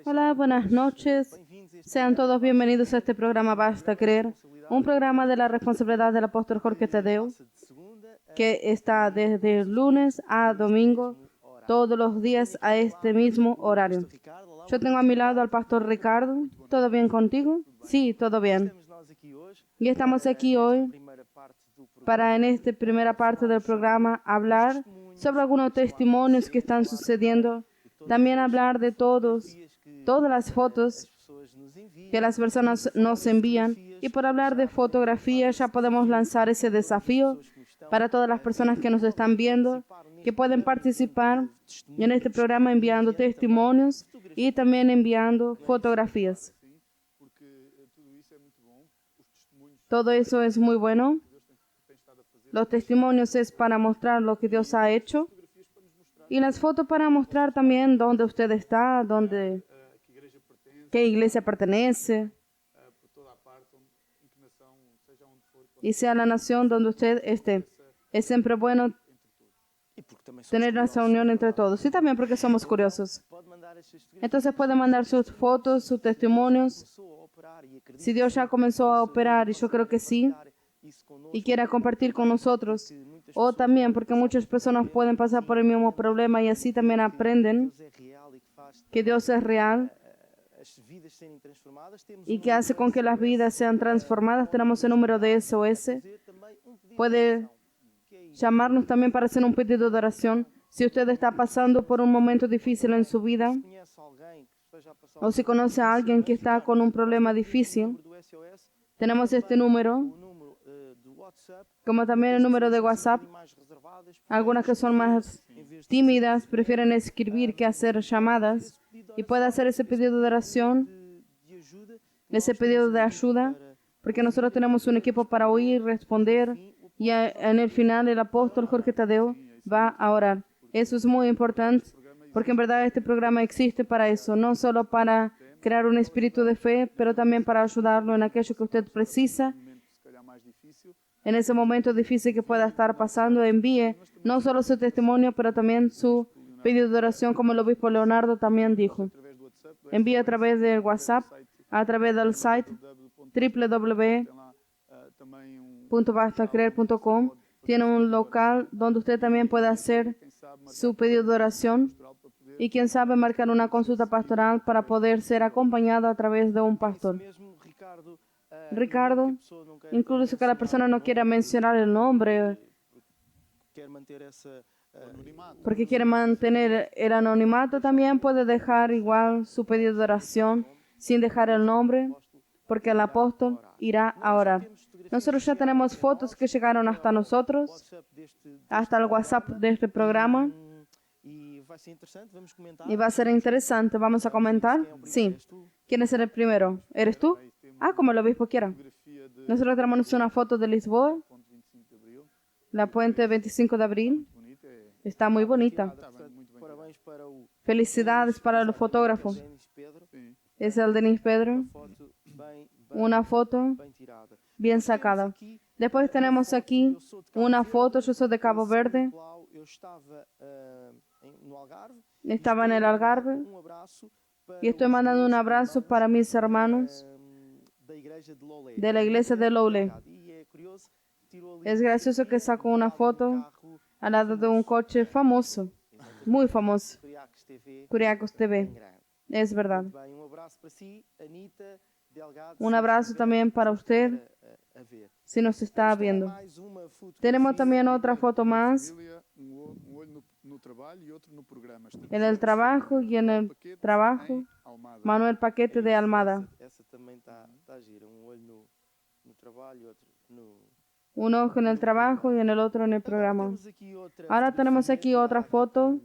Hola, buenas noches. Sean todos bienvenidos a este programa Basta Creer, un programa de la responsabilidad del apóstol Jorge Tadeu, que está desde lunes a domingo, todos los días a este mismo horario. Yo tengo a mi lado al pastor Ricardo. ¿Todo bien contigo? Sí, todo bien. Y estamos aquí hoy para, en esta primera parte del programa, hablar sobre algunos testimonios que están sucediendo. También hablar de todas las fotos que las personas nos envían. Y por hablar de fotografía, ya podemos lanzar ese desafío para todas las personas que nos están viendo, que pueden participar en este programa enviando testimonios y también enviando fotografías. Todo eso es muy bueno. Los testimonios es para mostrar lo que Dios ha hecho. Y las fotos para mostrar también dónde usted está, qué iglesia pertenece. Y sea la nación donde usted esté. Es siempre bueno tener una reunión entre todos. Y también porque somos curiosos. Entonces puede mandar sus fotos, sus testimonios. Si Dios ya comenzó a operar, y yo creo que sí, y quiera compartir con nosotros. O también porque muchas personas pueden pasar por el mismo problema y así también aprenden que Dios es real y que hace con que las vidas sean transformadas. Tenemos el número de SOS. Puede llamarnos también para hacer un pedido de oración. Si usted está pasando por un momento difícil en su vida o si conoce a alguien que está con un problema difícil, tenemos este número, como también el número de WhatsApp. Algunas que son más tímidas prefieren escribir que hacer llamadas y puede hacer ese pedido de oración, ese pedido de ayuda, porque nosotros tenemos un equipo para oír, responder y en el final el apóstol Jorge Tadeu va a orar. Eso es muy importante porque en verdad este programa existe para eso, no solo para crear un espíritu de fe, pero también para ayudarlo en aquello que usted precisa. En ese momento difícil que pueda estar pasando, envíe no solo su testimonio, pero también su pedido de oración, como el obispo Leonardo también dijo. Envíe a través del WhatsApp, a través del site www.bastacreer.com. Tiene un local donde usted también puede hacer su pedido de oración y quién sabe marcar una consulta pastoral para poder ser acompañado a través de un pastor. Ricardo, incluso que la persona no quiera mencionar el nombre porque quiere mantener el anonimato, también puede dejar igual su pedido de oración sin dejar el nombre, porque el apóstol irá a orar. Nosotros ya tenemos fotos que llegaron hasta nosotros, hasta el WhatsApp de este programa. Y va a ser interesante. ¿Vamos a comentar? Sí. ¿Quién es el primero? ¿Eres tú? Como el obispo quiera. Nosotros tenemos una foto de Lisboa, la puente 25 de abril. Está muy bonita. Felicidades para el fotógrafo. Es el Denis Pedro. Una foto bien sacada. Después tenemos aquí una foto. Yo soy de Cabo Verde. Estaba en el Algarve. Y estoy mandando un abrazo para mis hermanos de la iglesia de Loule. Es gracioso que sacó una foto al lado de un coche famoso, muy famoso, Curiacos TV. Es verdad. Un abrazo también para usted, si nos está viendo. Tenemos también otra foto más, en el trabajo y en el trabajo, Manuel Paquete de Almada. Un ojo en el trabajo y en el otro en el programa. Ahora tenemos aquí otra foto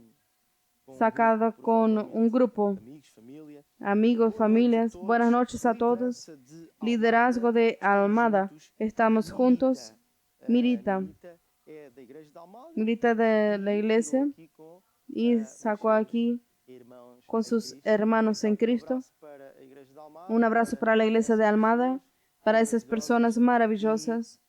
sacada con un grupo, amigos, familias. Buenas noches a todos. Liderazgo de Almada. Estamos juntos. Mirita de la iglesia y sacó aquí con sus hermanos en Cristo. Un abrazo para la iglesia de Almada, para esas personas maravillosas.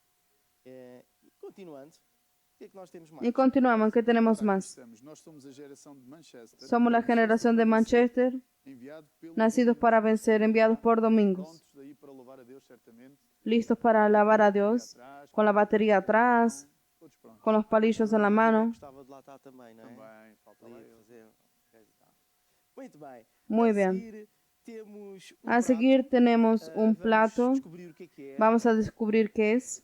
que é que nós temos mais? Y continuamos, ¿qué tenemos más? Nós somos a geração de Manchester, Somos la generación de Manchester, enviado pelo nacidos para vencer, enviados por Domingos, prontos daí para louvar a Deus, certamente. listos para alabar a Dios, con la batería atrás, Todos prontos. con los palillos en la mano. Gostava de lá estar também, não é? Também, falta lá Ali a eu. fazer coisa e tal. Muito bem. Muy A bien. seguir temos A seguir tenemos un Vamos plato. descobrir o que é. Vamos a descubrir qué es.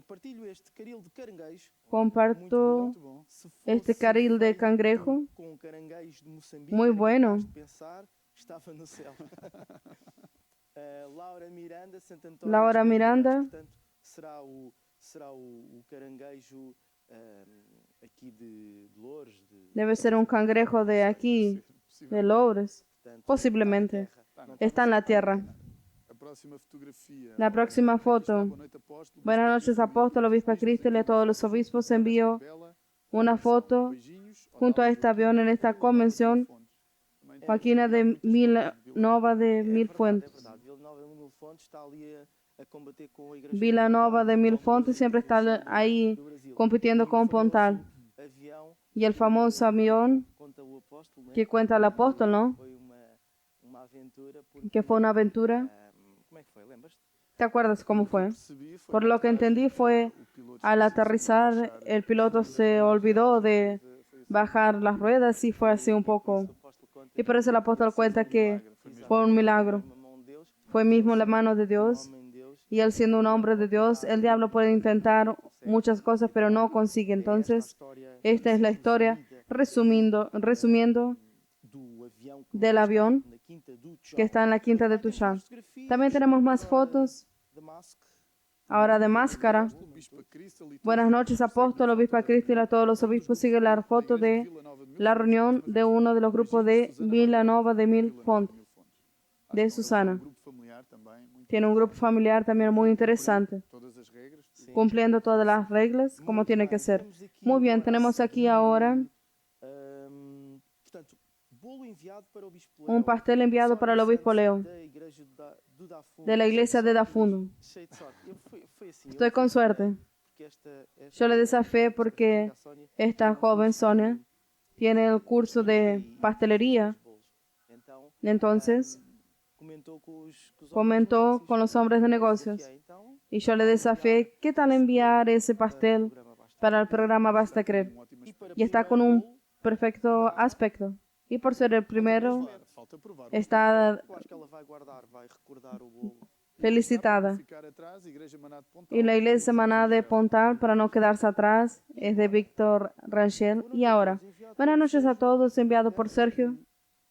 Partilho este caril de caranguejo. Comparto Muito bom. Se fosse este caril de feito cangrejo. com caranguejo de Moçambique, Muy era bueno. capaz de pensar que estava no céu. Laura Miranda, Santo António. Laura dos Caravelhos, Miranda. Portanto, será o caranguejo aqui de Loures. Debe ser un cangrejo de aquí, de Lourdes. Portanto, Posiblemente. Está en la tierra. A próxima fotografia. La próxima foto. Boa noite, apóstolo. Buenas noches, apóstol, obispo Cristo y a todos los obispos. Envío Bela. una foto Beijinhos. junto a este avión en esta convención. Joaquina de Nova de Mil Fuentes. É verdade, Vila Nova de Mil Fontes está ali a combater com a Igreja Vilanova de Mil Fontes siempre está ahí do Brasil. compitiendo con Pontal. Avião, Y el famoso avión conta o apóstolo, né? que cuenta el apóstol, ¿no? Foi uma aventura porque, Que fue una aventura. como é que foi? Lembras-te? ¿Te acuerdas cómo fue? Percebi foi Por lo que entendí fue o piloto al aterrizar el piloto se olvidó de bajar las ruedas y fue así un poco. O apóstolo conta Y por eso el apóstol cuenta que fue un milagro. uma mão de Deus, Fue mismo la mano de Dios. homem de Deus. Y él siendo un hombre de Dios, el diablo puede intentar muchas cosas, pero no consigue. Entonces, História esta es la historia resumiendo do avião que del avión na quinta do Tchau. que está en la quinta de Tuchan. También tenemos más fotos, de Mask. ahora de máscara. Bispa Cristo, ali Buenas noches, apóstol, obispa Cristo y a todos los obispos. Sigue la foto de la reunión de uno de los grupos de Vilanova de Mil Fontes, de Susana. grupo familiar também, muito Tiene un grupo familiar también muy interesante, todas as regras. cumpliendo todas las reglas como tiene que ser. Muy bien, tenemos aquí ahora Portanto, bolo enviado para o Bispo un pastel enviado para el obispo Leo da igreja do Dafundo. de la iglesia de Dafundo. Cheio de sorte. Foi assim. Estoy con suerte. Porque Yo le desafié porque esta joven Sonia tiene el curso de pastelería. Então, Entonces comentou com os comentó homens con los hombres de negocios Então, y yo le desafié qué tal enviar ese pastel para el programa Basta Creer. e para Y está con un perfecto aspecto. Y por ser el primero, Falta provar. está eu acho que ela vai guardar, vai recordar o bolo. felicitada. Ficar atrás, Igreja Maná de Pontal. Y la iglesia Maná de Pontal, para no quedarse atrás, es de Víctor Rangel. Y ahora, buenas noches a todos, enviado por Sergio,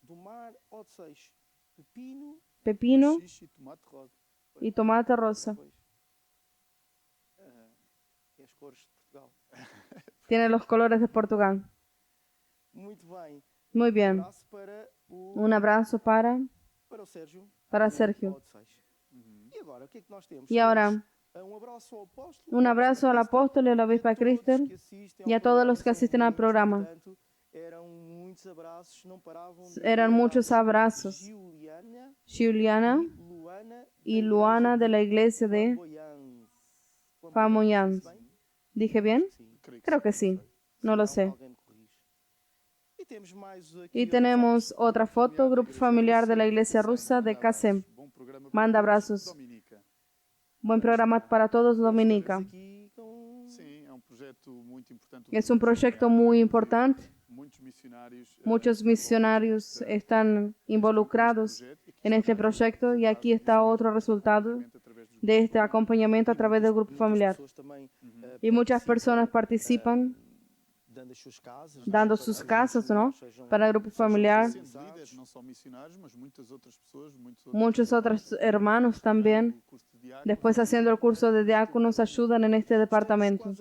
Do Mar Odisseis, pepino, pepino Xixi, tomate rosa. y tomate rosa. pois. E as cores de Portugal. Tiene los colores de Portugal. Muito bem. Muy bien. Abraço Un abrazo para para o Sérgio. Sergio. Odisseis. E agora, o que é que nós temos? Y ahora, Um abraço ao apóstolo. un abrazo al apóstol y a la obispa Cristel y a todos los que asisten al programa. Portanto, eram muitos abraços, não paravam. de Eran muchos abrazos. Juliana Juliana Luana y Luana de la iglesia de Famoyans. ¿Dije bien? Creo que sí. No lo sé. Y tenemos otra foto, grupo familiar de la iglesia rusa de Kasem. Bom programa. Manda abrazos. Dominica. Buen programa para todos, Dominica. Sim, é um projeto muito importante. Es un proyecto muy importante. Muitos missionários. Muchos misionarios están involucrados en este proyecto y aquí está otro resultado de este acompañamiento a través del grupo familiar. Y muchas personas participan dando sus casas, ¿no? Para el grupo familiar. Sendo líderes, não só missionários, mas muitas outras pessoas, Muchos otros hermanos también, curso de diácono. después haciendo el curso de diáconos, ayudan en este departamento.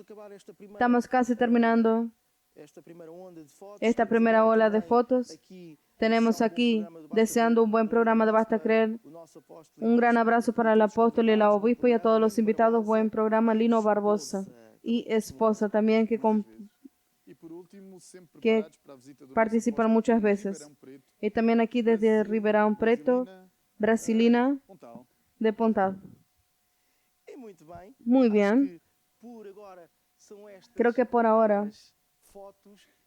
Estamos casi terminando esta primera ola de fotos. Tenemos aquí, deseando un buen programa de Basta Creer, un gran abrazo para el apóstol y el obispo y a todos los invitados. Buen programa, Lino Barbosa y esposa también que E por último, sempre que preparados para a visita do participan nosso muchas apóstolo veces. Ribeirão Preto, Y también aquí desde Ribeirão Preto, Brasilina Pontal. de Pontal. E muito bem. Muy Acho bien. que por agora Creo que por ahora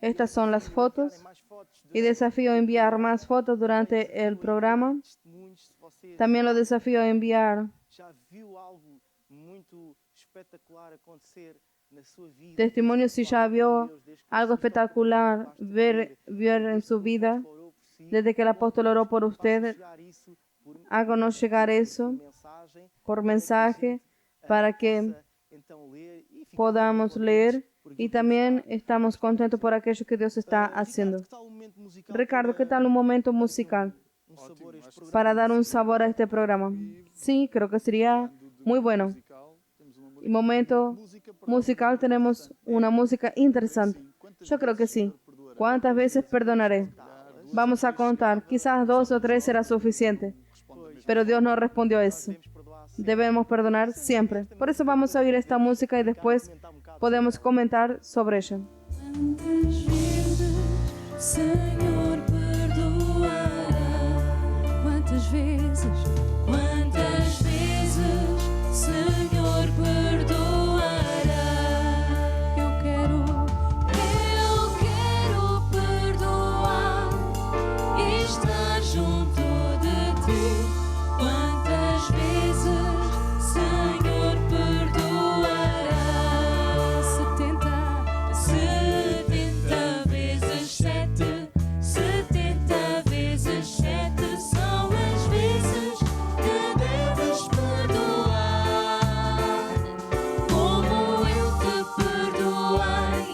estas son las fotos y desafío a enviar más fotos durante el programa. También lo desafío a enviar testimonios si ya vio algo espectacular ver en su vida desde que el apóstol oró por usted. Háganos llegar eso por mensaje para que podamos leer, y también estamos contentos por aquello que Dios está haciendo. Ricardo, ¿qué tal un momento musical para dar un sabor a este programa? Sí, creo que sería muy bueno. Y momento musical, tenemos una música interesante. Yo creo que sí. ¿Cuántas veces perdonaré? Vamos a contar. Quizás 2 o 3 será suficiente. Pero Dios no respondió a eso. Debemos perdonar siempre. Por eso vamos a oír esta música y después podemos comentar sobre ella. Quantas vezes, Senhor, perdoará? Quantas vezes, Senhor, perdoará? Eu quero perdoar e estar junto de ti. Quantas vezes, Senhor, perdoará? 70 vezes 7, 70 vezes 7 são as vezes que deves perdoar. Como eu te perdoei,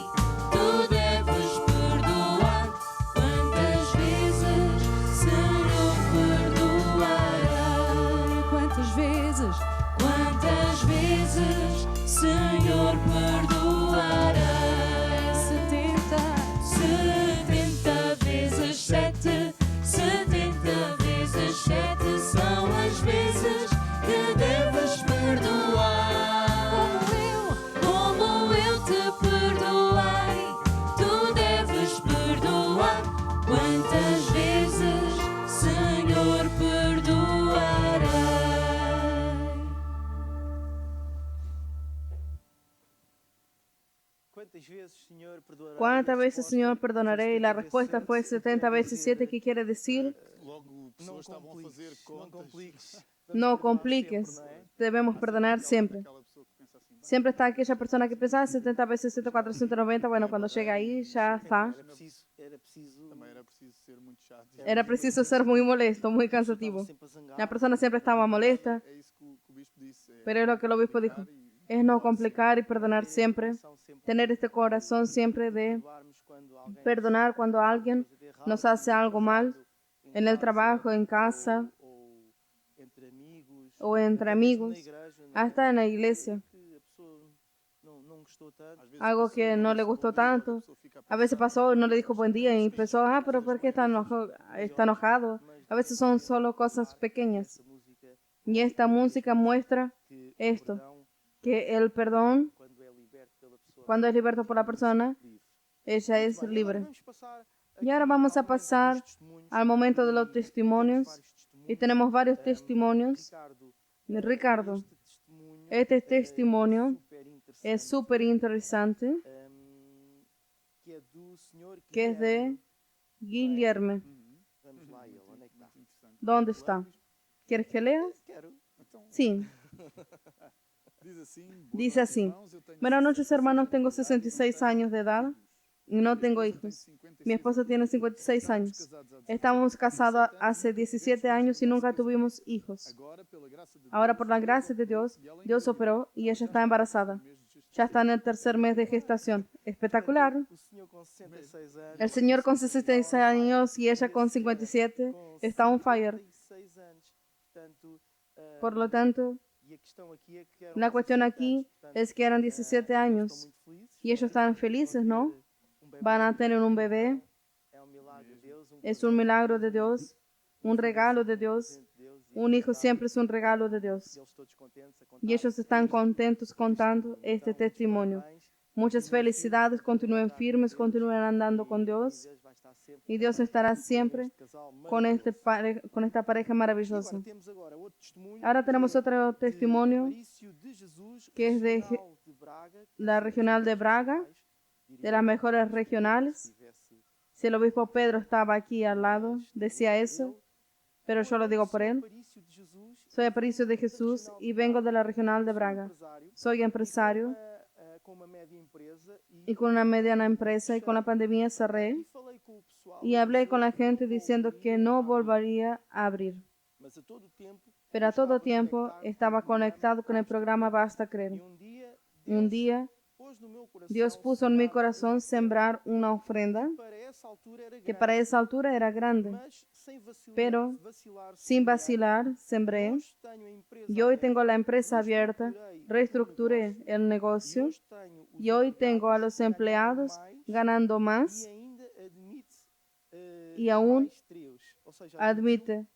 tu deves perdoar. Quantas vezes, Senhor, perdoará? Quantas vezes, Senhor, perdoará? 70 vezes 7, 70 vezes 7 são as vezes que deves perdoar. Como eu te perdoei, tu deves perdoar. Quantas vezes, Senhor, perdoará? ¿Cuántas veces, Señor, perdonaré? Y la respuesta fue 70 veces 7, que quiere decir, Logo, pessoas estavam a fazer contas. no compliques. Debemos perdonar siempre. Aquela pessoa que pensa assim, Siempre está aquella persona que piensa 70 veces 7, 490. Bueno, cuando llega ahí ya está. também era preciso ser muito chato. Era preciso ser muy molesto, muy cansativo. La persona siempre estaba molesta, É isso que o bispo disse. pero es lo que el obispo dijo. Es no complicar y perdonar siempre. Tener este corazón siempre de perdonar cuando alguien nos hace algo mal, en el trabajo, en casa o entre amigos, hasta en la iglesia. Algo que no le gustó tanto. A veces pasó, no le dijo buen día y empezó, pero ¿por qué está enojado? A veces son solo cosas pequeñas. Y esta música muestra esto, que el perdón, cuando es liberado por la persona, ella es libre. Y ahora vamos a pasar al momento de los testimonios. Y tenemos varios testimonios. Ricardo, este testimonio es súper interesante, que es de Guilherme. ¿Dónde está? ¿Quieres que lea? Sí. Dice así: buenas noches, hermanos, tengo 66 años de edad y no tengo hijos. Mi esposa tiene 56 años. Estamos casados hace 17 años y nunca tuvimos hijos. Ahora, por la gracia de Dios, Dios operó y ella está embarazada. Ya está en el 3er mes de gestación. Espectacular. El señor con 66 años y ella con 57 está on fire. Por lo tanto, la cuestión aquí es que eran 17 años y ellos están felices, ¿no? Van a tener un bebé. Es un milagro de Dios, un regalo de Dios. Un hijo siempre es un regalo de Dios. Y ellos están contentos contando este testimonio. Muchas felicidades, continúen firmes, continúen andando con Dios. Y Dios estará siempre con con esta pareja maravillosa. Ahora tenemos otro testimonio que es de la regional de Braga, de las mejores regionales. Si el obispo Pedro estaba aquí al lado, decía eso, pero yo lo digo por él. Soy Aparicio de Jesús y vengo de la regional de Braga. Soy empresario y con una mediana empresa, y con la pandemia cerré y hablé con la gente diciendo que no volvería a abrir. Pero a todo tiempo estaba conectado con el programa Basta Creer. Un día Dios puso en mi corazón sembrar una ofrenda que para esa altura era grande, pero sin vacilar sembré. Y hoy tengo la empresa abierta, reestructuré el negocio y hoy tengo a los empleados ganando más y aún admite,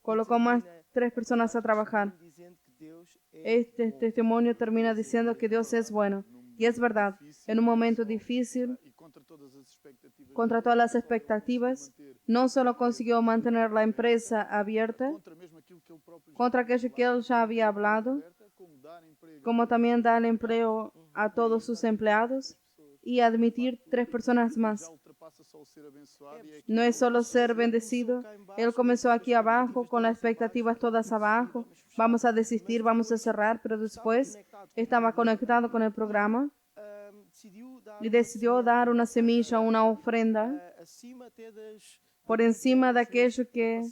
colocó más 3 personas a trabajar. Este testimonio termina diciendo que Dios es bueno. Y es verdad, en un momento difícil, contra todas las expectativas, no solo consiguió mantener la empresa abierta, contra aquello que él ya había hablado, como también dar empleo a todos sus empleados y admitir 3 personas más. No es solo ser bendecido. Él comenzó aquí abajo con las expectativas todas abajo. Vamos a desistir, vamos a cerrar, pero después estaba conectado con el programa y decidió dar una semilla, una ofrenda por encima de aquello que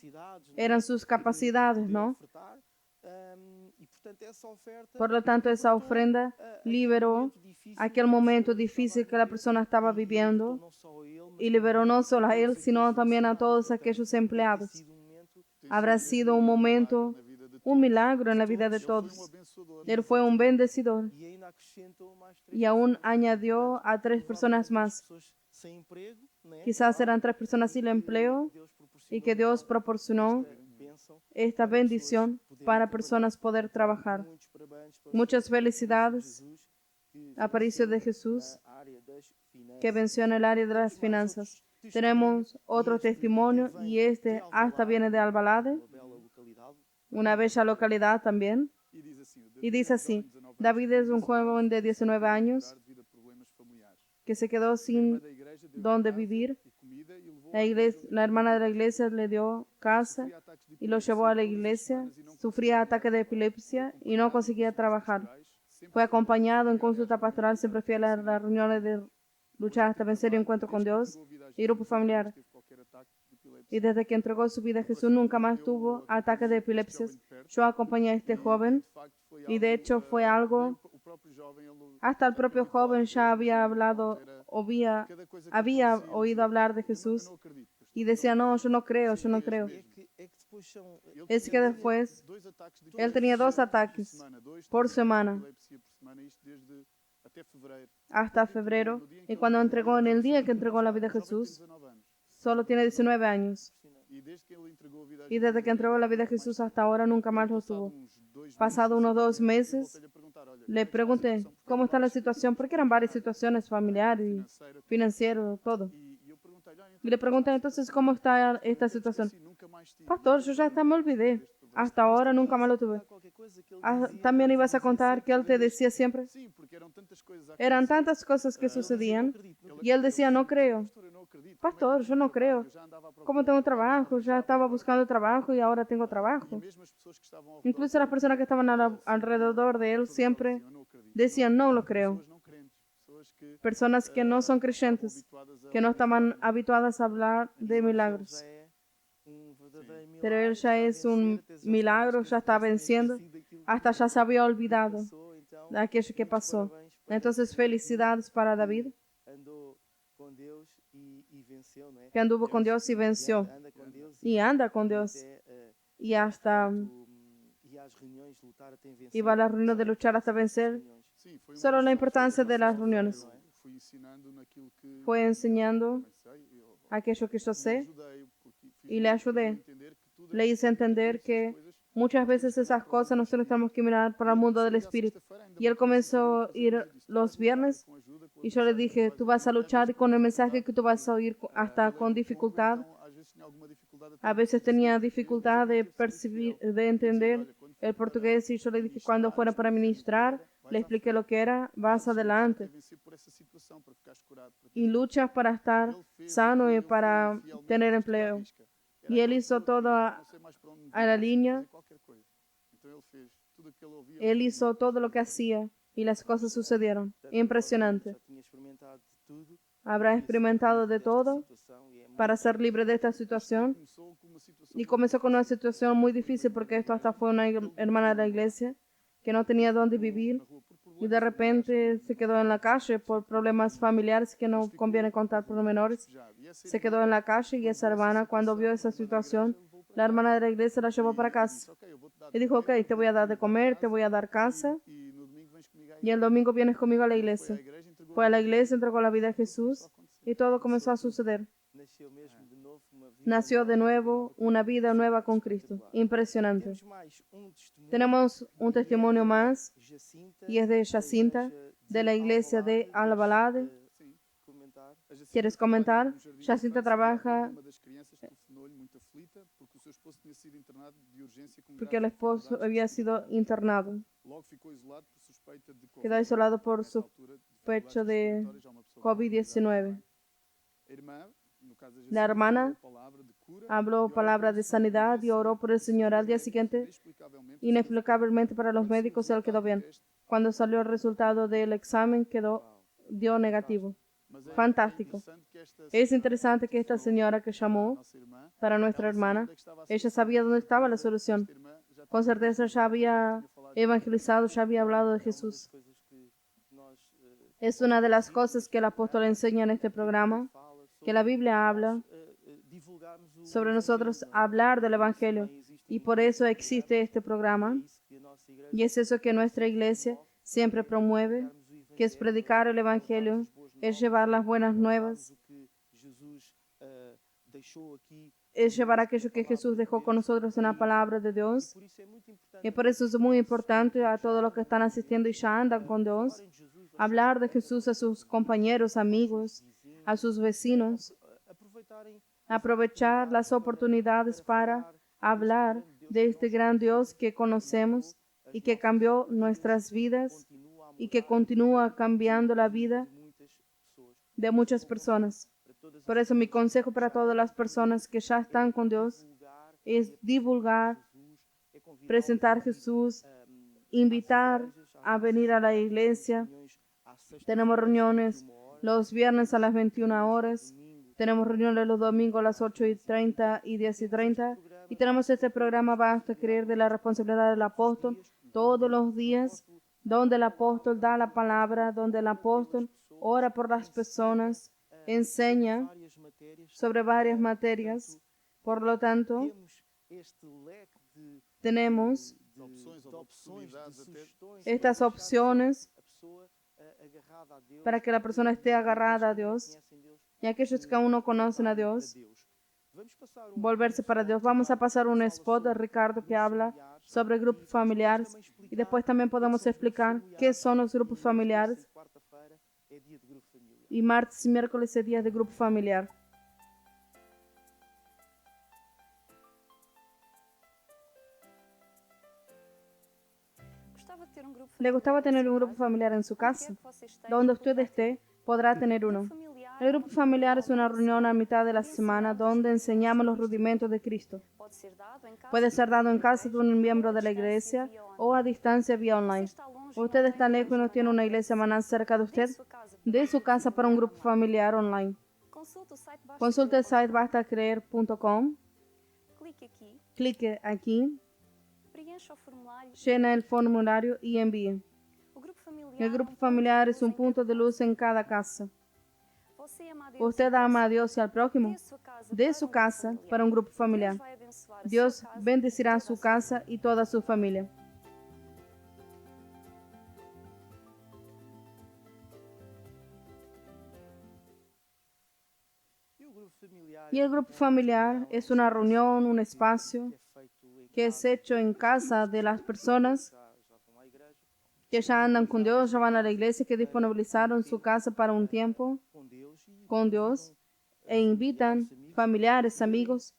eran sus capacidades, ¿no? Por lo tanto, esa ofrenda liberó aquel momento difícil que la persona estaba viviendo y liberó no solo a él, sino también a todos aquellos empleados. Habrá sido un momento, un milagro en la vida de todos. Él fue un bendecidor y aún añadió a 3 personas más. Quizás eran 3 personas sin empleo y que Dios proporcionó esta bendición para personas poder trabajar. Muchas felicidades, Aparicio de Jesús, que venció en el área de las finanzas. Tenemos otro testimonio y este hasta viene de Albalade, una bella localidad también. Y dice así: David es un joven de 19 años que se quedó sin dónde vivir. La hermana de la iglesia le dio casa y lo llevó a la iglesia. Sufría ataques de epilepsia y no conseguía trabajar. Fue acompañado en consulta pastoral, siempre fiel a las reuniones de luchar hasta vencer y encuentro con Dios y grupo familiar. Y desde que entregó su vida a Jesús nunca más tuvo ataques de epilepsia. Yo acompañé a este joven y de hecho fue algo, hasta el propio joven ya había hablado, había oído hablar de Jesús y decía, no, yo no creo, yo no creo. Es que después él tenía 2 ataques por semana hasta febrero, y cuando entregó, en el día que entregó la vida a Jesús, solo tiene 19 años. Y desde que entregó la vida a Jesús hasta ahora nunca más lo tuvo. Pasado unos 2 meses, le pregunté cómo está la situación, porque eran varias situaciones familiares, financieras, todo. Y le pregunté entonces cómo está esta situación. Pastor, yo ya hasta me olvidé. Hasta ahora nunca más lo tuve. También ibas a contar que él te decía siempre. Eran tantas cosas que sucedían y él decía, no creo. Pastor, yo no creo. ¿Cómo tengo trabajo? Ya estaba buscando trabajo y ahora tengo trabajo. Incluso las personas que estaban alrededor de él siempre decían, no lo creo. Personas que no son creyentes, que no estaban habituadas a hablar de milagros. Pero él ya es un milagro, ya está venciendo, hasta ya se había olvidado de aquello que pasó. Entonces, felicidades para David, que anduvo con Dios y venció, y anda con Dios, y hasta iba a las reuniones de luchar hasta vencer. Solo la importancia de las reuniones. Fue enseñando aquello que yo sé y le ayudé. Le hice entender que muchas veces esas cosas nosotros tenemos que mirar para el mundo del espíritu. Y él comenzó a ir los viernes Y yo le dije, tú vas a luchar con el mensaje que tú vas a oír hasta con dificultad. Então, às vezes tinha alguma dificuldade até A veces tenía dificultad de percibir, de entender el portugués y yo le dije, cuando fuera para ministrar, le expliqué lo que era, vas adelante vencer por essa situação, para ficares curado. Para y luchas para estar sano y para tener empleo. Y él hizo todo não sei mais para onde a la línea, fazer qualquer coisa. Então ele fez tudo o que ele ouvia. él hizo todo lo que hacía y las cosas sucedieron. Impresionante. Já tinha experimentado de tudo Habrá experimentado de todo situação e é muito para ser libre de esta situación. Começou com uma situação Y comenzó con una situación muy difícil porque esto hasta fue una hermana de la iglesia que no tenía dónde vivir y de repente se quedó en la calle por problemas familiares que no conviene contar pormenores. já. E essa Se quedó en la calle y esa hermana, cuando vio esa situación, la hermana de la iglesia la llevó para casa ok, eu vou-te dar. y dijo, ok, te voy a dar de comer, te voy a dar casa E no domingo vens comigo à y el domingo vienes conmigo a la iglesia. igreja, entregou Fue a la iglesia, entregó la vida a Jesús y todo comenzó a suceder. nasceu mesmo de novo uma vida. Nació de nuevo una vida nueva con Cristo. Impresionante. Temos mais testemunho. Tenemos un testimonio más Jacinta, y es de Jacinta, de la iglesia de Albalade. comentar. ¿Quieres comentar? Jacinta trabaja Uma das crianças telefonou-lhe muito aflita porque o seu esposo tinha sido internado de urgência com porque el graves esposo dificuldades. había sido internado. Logo ficou isolado por suspeita de Covid. Quedó aislado por Nessa altura, sospecha dificuldades de respiratórias, já uma pessoa com COVID-19. A irmã, no caso da La hermana falou palavra de cura, habló palabra de sanidad y oró por el Señor. Al día siguiente, inexplicavelmente, inexplicablemente para los médicos, él quedó bien. Cuando salió el resultado del examen, dio negativo. mas é Fantástico. interessante que esta Es interesante que esta señora que llamó nossa irmã, para nuestra hermana, ella sabía dónde estaba la solución. esta irmã já Con certeza ya había evangelizado, ya había hablado de Jesús. Coisas que nós Es una de las cosas que el apóstol enseña en este programa, fala que la Biblia habla divulgarmos o sobre nosotros, hablar del Evangelio. Y por eso existe este programa. que a nossa igreja Y es eso que nuestra iglesia siempre promueve, que es predicar el Evangelio, es llevar las buenas nuevas, o que Jesus deixou aqui. es llevar aquello que Jesús dejó con nosotros en la palabra de Dios. Por isso é muito importante Y por eso es muy importante a todos los que están asistiendo y ya andan con Dios, em Jesus hablar de Jesús a sus compañeros, amigos, a sus vecinos, aproveitarem aprovechar las oportunidades para hablar de este gran Dios que conocemos y que cambió nuestras vidas continua a y que continúa cambiando la vida muitas pessoas. de muchas personas. Para todas Por eso mi consejo para todas las personas que ya están con Dios divulgar es divulgar, Jesus, é convidar presentar a Jesús, invitar a venir a la iglesia. reuniões à sexta Tenemos reuniones los viernes a las 21 horas. Tenemos reuniones los domingos a las 8:30 y 10:30. Y tenemos este programa Basta Creer de la responsabilidad del apóstol todos los días, donde el apóstol da la palabra, donde el apóstol ora por las personas, enseña várias matérias. sobre varias materias. Por lo tanto, Temos este leque de tenemos opções ou de de opções, de oportunidades até sugestões estas para opciones a pessoa agarrada a Deus, para que la persona esté agarrada a Dios conhecem Deus, y aquellos que aún no conocen a Dios, Vamos passar um volverse para Dios. Vamos a pasar un spot de Ricardo que habla sobre grupos familiares y después también podemos explicar qué son los grupos familiares. quarta-feira é dia de grupo familiar. Y martes y miércoles es día de grupo familiar. Gostava de ter um grupo ¿Le gustaba tener un grupo familiar en su casa? Donde usted esté, podrá tener uno. El grupo familiar es una reunión a mitad de la semana donde enseñamos los rudimentos de Cristo. Puede ser dado en casa de un miembro de la iglesia o a distancia vía online. Usted está lejos y no tiene una iglesia maná cerca de usted. De su casa para un grupo familiar online. Consulte el site bastacreer.com. Clique aqui, Clique aquí, preencha o formulário. llena el formulario y envíe. O grupo familiar, El grupo familiar es un punto de luz en cada casa. Você ama a Deus Usted ama a Dios y al prójimo. de De su casa para un grupo familiar. Dios bendecirá su casa y toda su familia. E o grupo familiar Y el grupo familiar es una reunión, un espacio é feito em que es hecho en casa de las personas já vão à igreja. que ya andan con Dios, ya van a la iglesia, que disponibilizaron su casa para un tiempo com Deus e con Dios e invitan familiares, amigos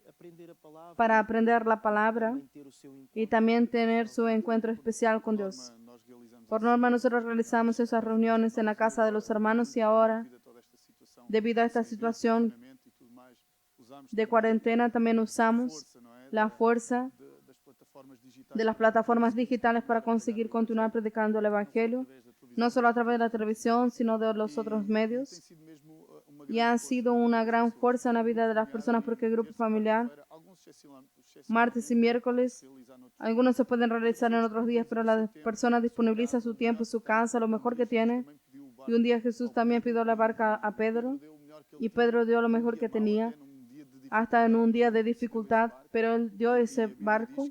aprender a palavra, para aprender la palabra também ter o seu encontro. y también tener su encuentro especial con Dios. Nós realizamos Por norma, nosotros realizamos esas reuniones en la casa de los hermanos y ahora, devido a toda esta situação, debido a esta situación confinamento e tudo mais, usamos de cuarentena, también usamos força, não é? la fuerza Das plataformas digitais de las plataformas digitales para conseguir continuar predicando el Evangelio, no solo a través de la televisión, sino de los otros tem medios. sido mesmo uma Y ha sido una gran fuerza en la vida de las personas porque el grupo familiar, alguns martes y miércoles, algunos se pueden realizar en otros días, pero la persona disponibiliza su tiempo, su casa, lo mejor que tiene. Y un día Jesús también pidió la barca a Pedro y Pedro dio lo mejor que tenía, hasta en un día de dificultad, pero él dio ese barco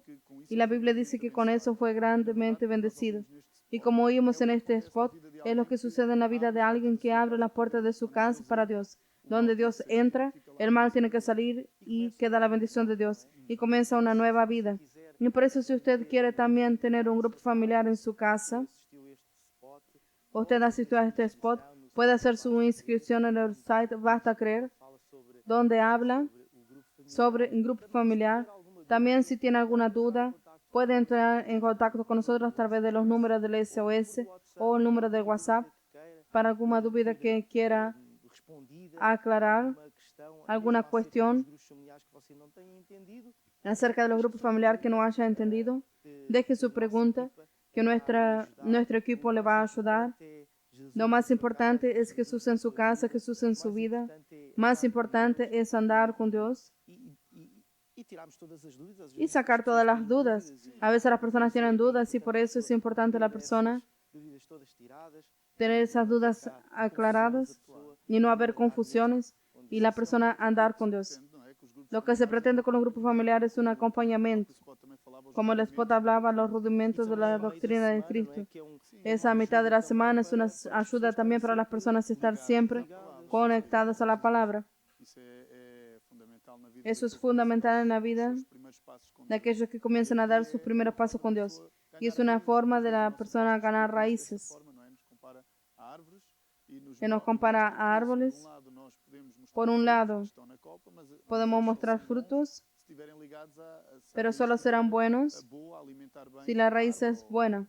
y la Biblia dice que con eso fue grandemente bendecido. Y como oímos en este spot, es lo que sucede en la vida de alguien que abre la puerta de su casa para Dios. Donde Dios entra, el mal tiene que salir y queda la bendición de Dios y comienza una nueva vida. Y por eso si usted quiere también tener un grupo familiar en su casa, usted asistió a este spot, puede hacer su inscripción en el site Basta Creer, donde habla sobre un grupo familiar. También si tiene alguna duda, puede entrar en contacto con nosotros a través de los números del SOS o el número de WhatsApp para alguna duda que quiera aclarar, alguna cuestión acerca de los grupos familiares que no haya entendido. Deje su pregunta que nuestro equipo le va a ayudar. Lo más importante es Jesús en su casa, Jesús en su vida. Más importante es andar con Dios y sacar todas las dudas. A veces las personas tienen dudas y por eso es importante la persona tener esas dudas aclaradas y no haber confusiones y la persona andar con Dios. Lo que se pretende con los grupos familiares es un acompañamiento. Como el spot hablaba, los rudimentos de la doctrina de Cristo. Esa mitad de la semana es una ayuda también para las personas a estar siempre conectadas a la palabra. Eso es fundamental en la vida de aquellos que comienzan a dar sus primeros pasos con Dios. Y es una forma de la persona ganar raíces. Que nos compara a árboles. Por un lado, podemos mostrar frutos, pero solo serán buenos si la raíz es buena.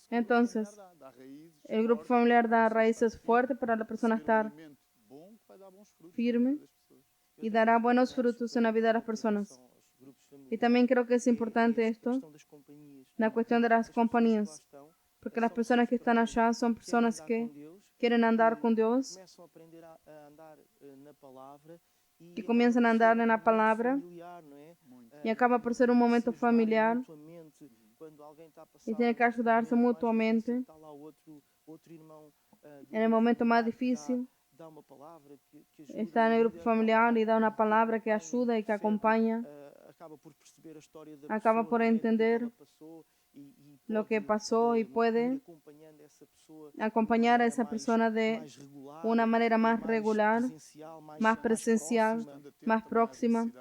Entonces, el grupo familiar da raíces fuertes para la persona estar firme y dará buenos frutos en la vida de las personas. Y también creo que es importante esto, la cuestión de las compañías, porque las personas que están allá son personas que quieren andar con Dios, que comienzan a andar en la palabra y acaba por ser un momento familiar y tiene que ayudarse mutuamente en el momento más difícil. Está en el grupo familiar y da una palabra que ayuda y que acompaña. Acaba por entender lo que pasó y puede acompañar a esa persona de una manera más regular, más presencial, más próxima,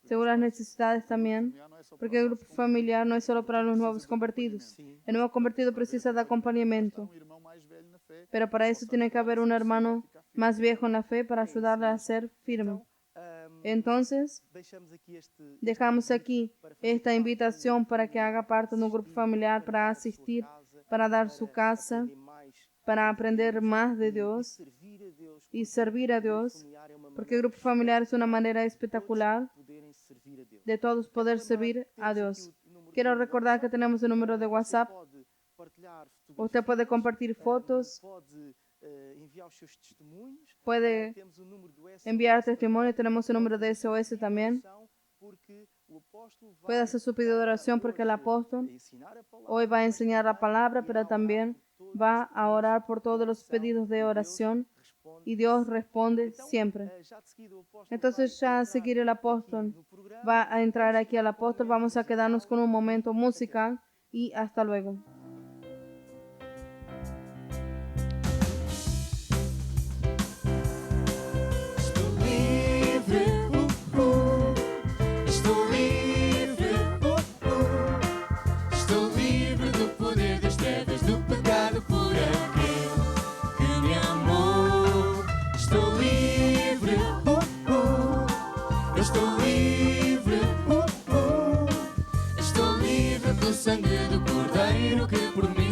según las necesidades también, porque el grupo familiar no es solo para los nuevos convertidos. El nuevo convertido precisa de acompañamiento, pero para eso tiene que haber un hermano más viejo en la fe para ayudarle a ser firme. Entonces, dejamos aquí esta invitación para que haga parte de un grupo familiar, para asistir, para dar su casa, para aprender más de Dios y servir a Dios, porque el grupo familiar es una manera espectacular de todos poder servir a Dios. Quiero recordar que tenemos el número de WhatsApp. Usted puede compartir fotos, puede enviar testimonio. Tenemos el número de SOS también. Puede hacer su pedido de oración porque el apóstol hoy va a enseñar la palabra, pero también va a orar por todos los pedidos de oración y Dios responde siempre. Entonces ya a seguir el apóstol va a entrar aquí al apóstol. Vamos a quedarnos con un momento musical y hasta luego. Estou livre,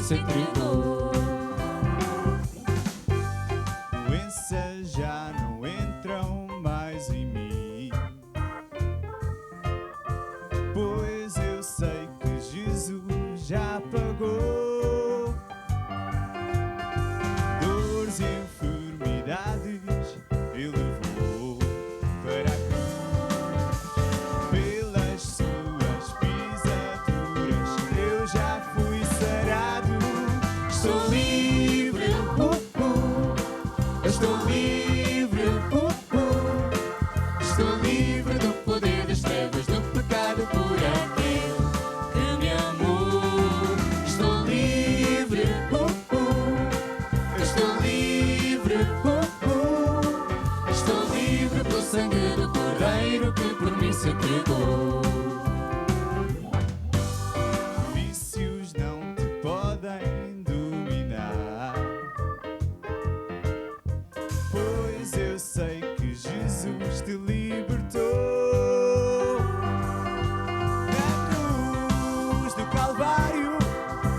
se entregou. Doenças já não entram mais em mim, pois eu sei que Jesus já pagou. Dores e enfermidades Ele levou para a cruz. Pelas suas pisaduras eu já fui sarado. Estou livre, estou livre, Estou livre do poder das trevas, do pecado por aquele que me amou. Estou livre, estou livre, estou livre pelo sangue do Cordeiro que por mim se entregou. vícios não te podem dominar, pois eu sei que Jesus te libertou. Na cruz do Calvário,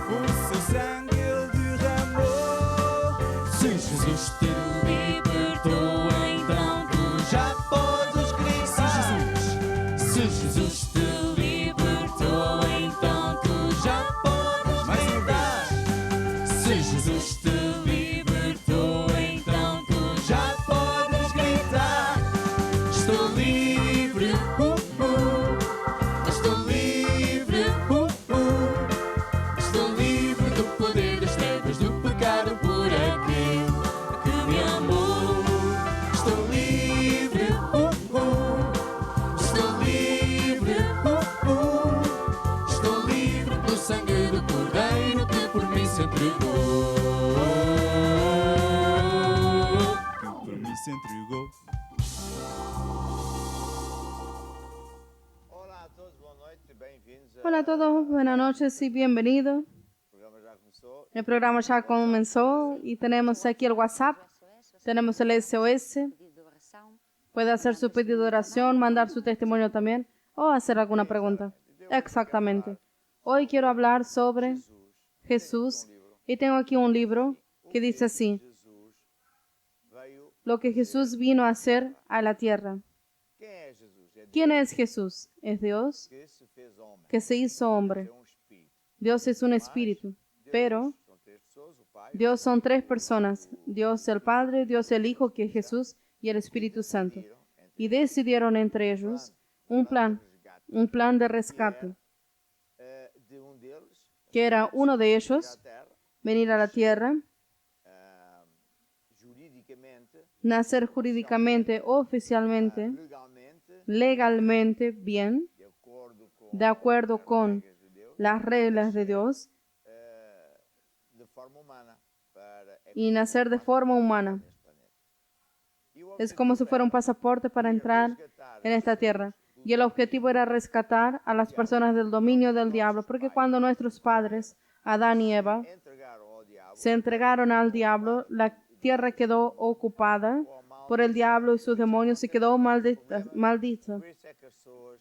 o seu sangue Ele derramou. Se Jesus te libertou, então tu já podes gritar. Se Jesus te libertou, então tu já podes gritar. Se Jesus te libertou, então tu já podes gritar. Estou livre, estou livre, estou livre do poder das trevas, do pecado por aquele que me amou. Estou livre, estou livre, estou livre pelo sangue do Cordeiro que por mim se entregou. Que por mim se entregou. Olá a todos, boa noite e bem-vindos. Hola a todos, buenas noches y bienvenidos. O programa já começou. El programa ya comenzó y tenemos aquí el WhatsApp, tenemos el SOS. Puede hacer su pedido de oración, mandar su testimonio también o hacer alguna pregunta. Exactamente. Hoy quiero hablar sobre Jesús y tengo aquí un libro que dice así: Jesus veio. lo que Jesús vino a hacer a la tierra. Quem é Jesus? É Deus ¿Quién es Jesús? Es Dios que se fez homem. que se hizo hombre. É espírito. Dios es un espíritu, pero São três pessoas, o Pai, Dios son tres personas: Dios el Padre, Dios el Hijo, que es Jesús, y el Espíritu Santo. Y decidieron entre ellos un plan de rescate, de deles, que era uno de ellos a terra, venir a la tierra, juridicamente, nacer jurídicamente, oficialmente, legalmente bien, de acordo com de acuerdo con las reglas de Dios, de forma humana para y nacer de forma humana. neste planeta. E o Es como si fuera un pasaporte para entrar en esta tierra. Y el objetivo era rescatar a las personas del dominio del diablo, porque cuando nuestros padres, Adán y Eva, entregaram ao diabo se entregaron al diablo, la tierra quedó ocupada por el diablo y sus demonios y quedó maldita. por isso é que as pessoas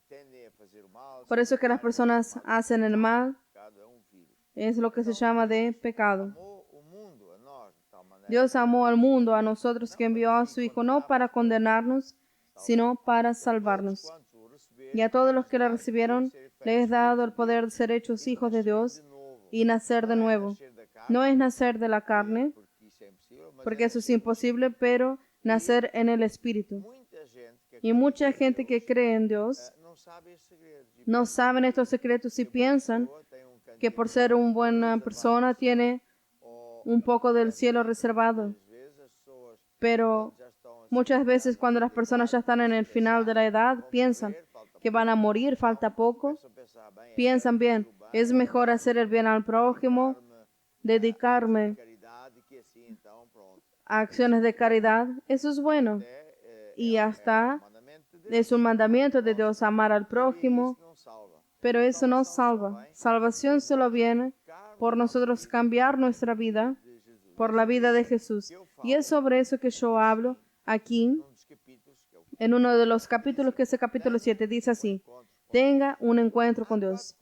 tendem a fazer o mal, Por eso es que las personas hacen el mal, cada vírus. es lo que se llama de pecado. Amou o mundo a nós de tal maneira Dios amó al mundo, a nosotros, que envió a su Hijo no para condenarnos, sino para salvarnos. quanto o receber Y a todos los que la recibieron, les he dado el poder de ser hechos hijos de Dios y nacer de nuevo. ser da carne, No es nacer de la carne, porque isso é impossível, mas porque eso es imposible, pero nacer en el Espíritu. muita gente que Y mucha gente que cree en Dios não sabe esses segredos. E no saben estos secretos y piensan pessoa tem que por ser una buena persona tiene un poco del cielo reservado. às vezes as pessoas Pero já estão muchas veces cuando las personas ya están en el final de la edad, piensan que van a morir, falta poco. a pensar bem, Piensan bien, es mejor hacer el bien al prójimo, dedicarme caridade que assim então pronto. a acciones de caridad. Eso es bueno. Y hasta Mandamento de es un mandamiento de Dios amar al prójimo, não salva. pero eso no salva. Salvación solo viene por nosotros cambiar nuestra vida por la vida de Jesús. Y es sobre eso que yo hablo aquí Dos capítulos que é o en uno de los capítulos, que es el capítulo 7, dice así: tenga un encuentro con Dios.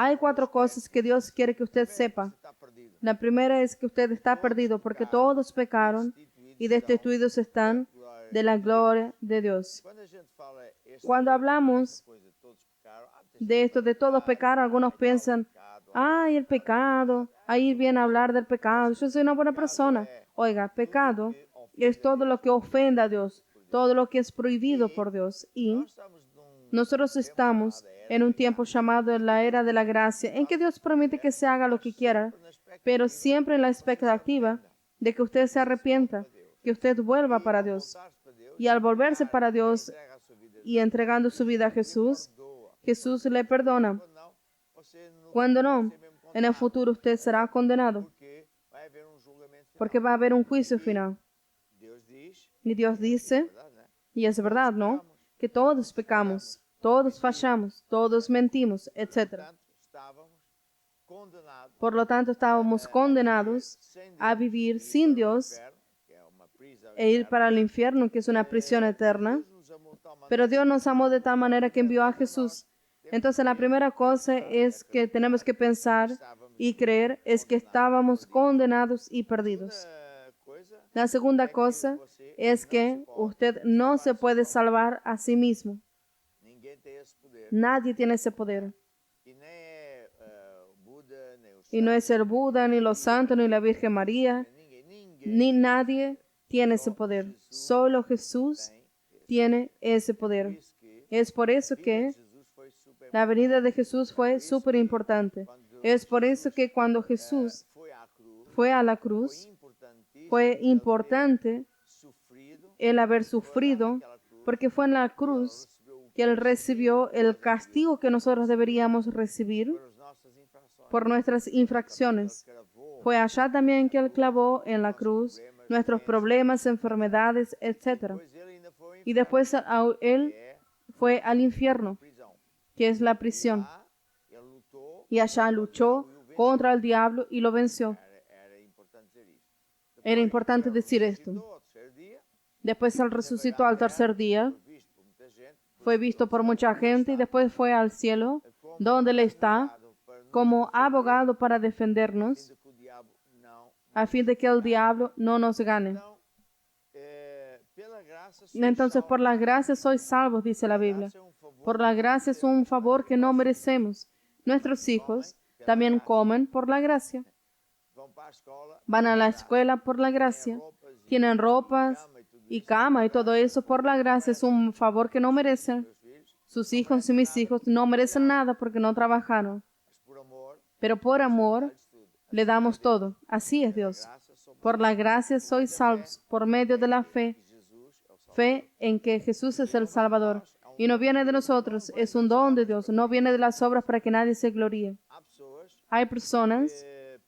Hay 4 cosas que Dios quiere que usted sepa. Está perdido. La primera es que usted está perdido porque todos pecaron y destituidos están de la gloria de Dios. Quando a gente fala esta Cuando hablamos coisa, todos pecaram, de esto, de todos pecar, algunos piensan, ay, el pecado, ahí viene a hablar del pecado, yo soy una buena persona. Oiga, pecado es todo lo que ofende a Dios, todo lo que es prohibido por Dios. Y nós estamos num nosotros estamos en un tiempo llamado la era de la gracia, en que Dios permite que se haga lo que quiera, pero siempre en la expectativa de que usted se arrepienta, que usted vuelva para Dios. voltar-se para Deus, Y al volverse para Dios entrega a sua vida a y entregando su vida a Jesús, perdoa. Jesús le perdona. Quando não, você não Cuando no, vai ser mesmo en el condenado, futuro usted será condenado, porque vai haver julgamento final. porque va a haber un juicio final. Deus diz, Y Dios dice, verdade, né? y es verdad, ¿no? Que todos pecamos, todos fallamos, todos mentimos, etc. Portanto, estávamos condenados Por lo tanto, estábamos condenados sem Deus, a vivir ir sin para o Dios inferno, que é uma prisão e ir eterna. para el infierno, que es una prisión eterna. Deus nos amou de tal maneira Pero Dios nos amó de tal manera que envió a Jesús. Entonces, la primera cosa es que tenemos que pensar y creer es que estábamos condenados y perdidos. coisa La segunda cosa es que usted no se puede salvar a sí mismo. ninguém tem esse poder. Nadie tiene ese poder. E nem é Buda, nem o Y no es el Buda, ni los santos, ni la Virgen María, ninguém ni nadie tiene ese poder. Solo Jesús tiene ese poder. diz que Es por eso que Jesus foi super la venida de Jesús fue súper importante. Es por eso que cuando Jesús foi à cruz, fue a la cruz, importantíssimo fue importante sofrido el haber sufrido, aquela cruz, porque fue en la cruz recebeu que Él recibió el castigo que nosotros deberíamos recibir por as nossas infrações. por nuestras infracciones. Cravou Fue allá también que Él clavó en la cruz nuestros problemas, enfermedades, etc. pois ele ainda foi Y después Él é fue al infierno, prisão. que es la prisión. Lá, ele lutou, Y allá luchó contra el diablo y lo venció. era importante dizer isso. Era importante decir esto. No ao terceiro dia, Después Él resucitó al tercer día, foi visto por muita gente, fue visto por mucha gente y después fue al cielo, donde Él está como abogado para defendernos, de que o diabo não. a fin de que el diablo no nos gane. Então, pela graça, sois Entonces, por salvos. la gracia sois salvos, dice la Biblia. Graça é favor Por la gracia es un favor que no merecemos. Nuestros hijos también comen por la gracia. vão para a escola, Van a la escuela por la gracia. roupas e Tienen ropas cama e tudo y cama y todo eso por la gracia. Es un favor que no merecen. os filhos, Sus hijos y mis hijos no merecen nada porque no trabajaron. mas por amor, Pero por amor dá-lhes tudo. le damos todo. Así es Dios. Graça somos Por la gracia sois salvos por medio de la fe. Jesus, é o Salvador. Fe en que Jesús es el Salvador. Y no viene de nosotros, es un don de Dios. No viene de las obras para que nadie se gloríe. Há pessoas Hay personas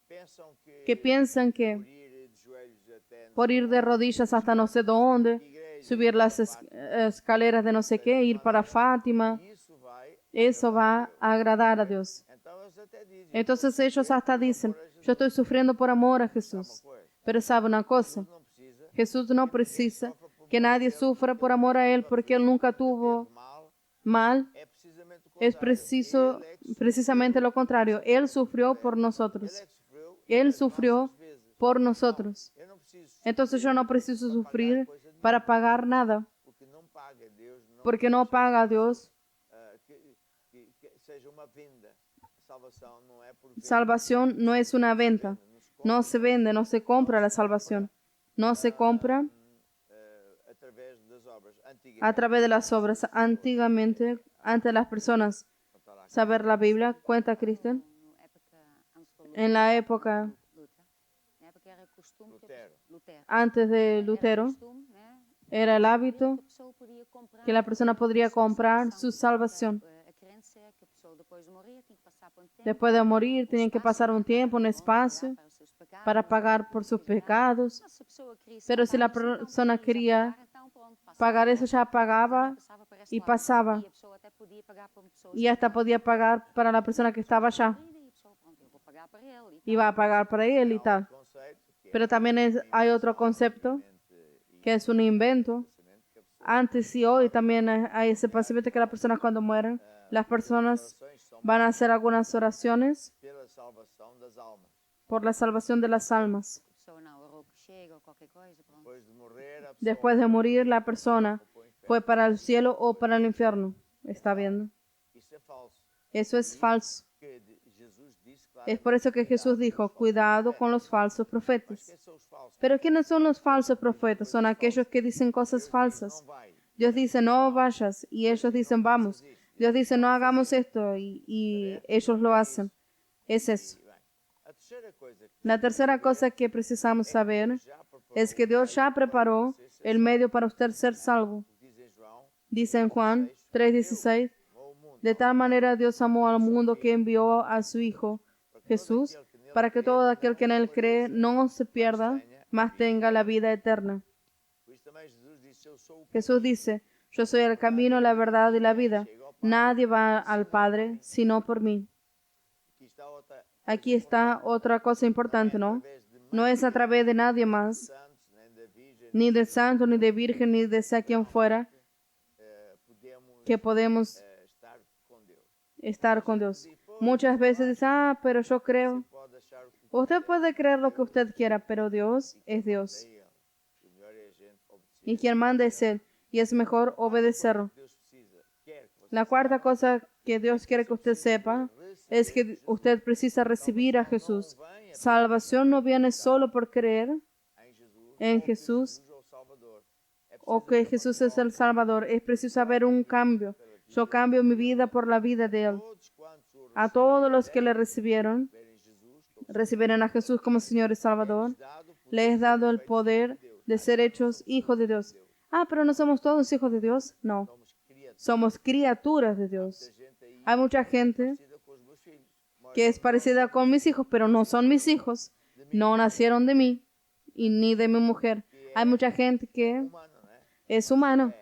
pensam que piensan que por ir de joelhos até por ir de rodillas hasta no sé dónde, igreja, subir las escaleras de no sé qué, ir para Fátima, isso vai. eso va a agradar a Dios. Então eles até dizem, Entonces ellos hasta dicen, yo estoy sufriendo por amor a Jesús. Pero sabe una cosa, não precisa, Jesús no precisa que nadie sufra por amor a Él porque Él nunca tuvo mal, mal. é precisamente o Es contrário. preciso, Ele é que precisamente lo contrario. Él sufrió por nosotros. sofreu, Él sufrió vezes. por nosotros. Eu não preciso, Entonces yo no preciso sufrir para pagar nada, porque não paga Deus, não porque no paga a Dios. que seja uma venda. A salvação não é por venda, Salvación no es una venta. não se compra No se vende, no se compra la salvación. No se compra através das obras antigas. a través de las obras. Antiguamente, antes las personas saber la Biblia, cuenta Cristian, en la época Na época era costume que Lutero. Lutero. antes de Era Lutero, costume, né, era el hábito que a pessoa podia comprar que la persona podría comprar su salvación. A crença é que a pessoa depois de morrer tinha que passar por um tempo Después de morir, tenían que pasar un tiempo, un espacio, para os seus pecados, para pagar por sus pecados. Mas se a pessoa queria Pero si la salvar-se, então, persona podia quería pagar, então, pronto, passava pagar por eso, ela. ya pagaba Passava por esse y lado. pasaba. E a pessoa até podia pagar para uma pessoa Y hasta podía pagar para la persona que estaba allá. e a pessoa, pronto, eu vou pagar para ele. Iba a pagar para él y tal. Conceito que é Pero también hay otro concepto que es un invento. Antes y hoy también hay ese pensamiento que las personas cuando mueren, las personas orações são van a hacer algunas oraciones pela salvação das almas. por la salvación de las almas. A pessoa não orou que chega ou qualquer coisa, pronto. Depois de morrer, a pessoa Después de morir, la persona foi para o inferno. fue para el cielo o para el infierno. ¿Está viendo? Isso é falso. Eso es falso. Porque Jesus disse Es por eso que Jesús dijo, cuidado con los falsos profetas. quem são os falsos? Pero ¿quiénes son los falsos profetas? Son aquellos que dicen cosas falsas. Não vai. Dios dice, no vayas, y ellos dicen, vamos. Dios dice, no hagamos esto, y ellos lo hacen. Es eso. E bem, a terceira coisa que La tercera cosa que precisamos saber já preparou, es que Dios ya preparó el medio para usted ser salvo. diz em João, Dice en Juan 3:16, amou o mundo de tal manera Dios amó al mundo que envió a su Hijo Jesús para que todo aquel que en él cree no se pierda, mas tenga la vida eterna. Por isso também Jesus disse, eu sou o Jesús dice, yo soy el camino, la verdad y la vida. Nadie va al Padre sino por mí. que está outra Aquí está otra cosa importante, ¿no? vez de No es a través de nadie más, santos, nem da Virgem, ni de santo, ni de virgen, ni de sea quien fuera, podemos que podemos estar com Deus. estar con Dios. Muchas veces dice, pero yo creo. Pode achar o que Usted puede creer lo que usted quiera, pero Dios es Dios. é Ele. O melhor é a gente obedecer. Y quien manda es Él, y es mejor obedecerlo. Deus precisa, quer que você La cuarta cosa que Dios quiere que usted sepa es que usted precisa recibir a Jesús. Salvación no viene solo por creer en Jesús seja o Salvador. É o que Jesús es el Salvador. Es preciso haber un cambio. Yo cambio mi vida por la vida de Él. todos quantos o A todos los que le recibieron, receberem Jesus, como recibieron a Jesús como Señor y Salvador, dado por le es dado el poder de ser hechos hijos de Dios. Pero no somos todos hijos de Dios. No, somos criaturas. somos criaturas de Dios. Gente aí Hay mucha gente parecida com os meus filhos. Mas que es parecida con mis hijos, pero no son mis hijos. No nacieron de mí y ni de mi mujer. Hay mucha gente que humano, né? es humano,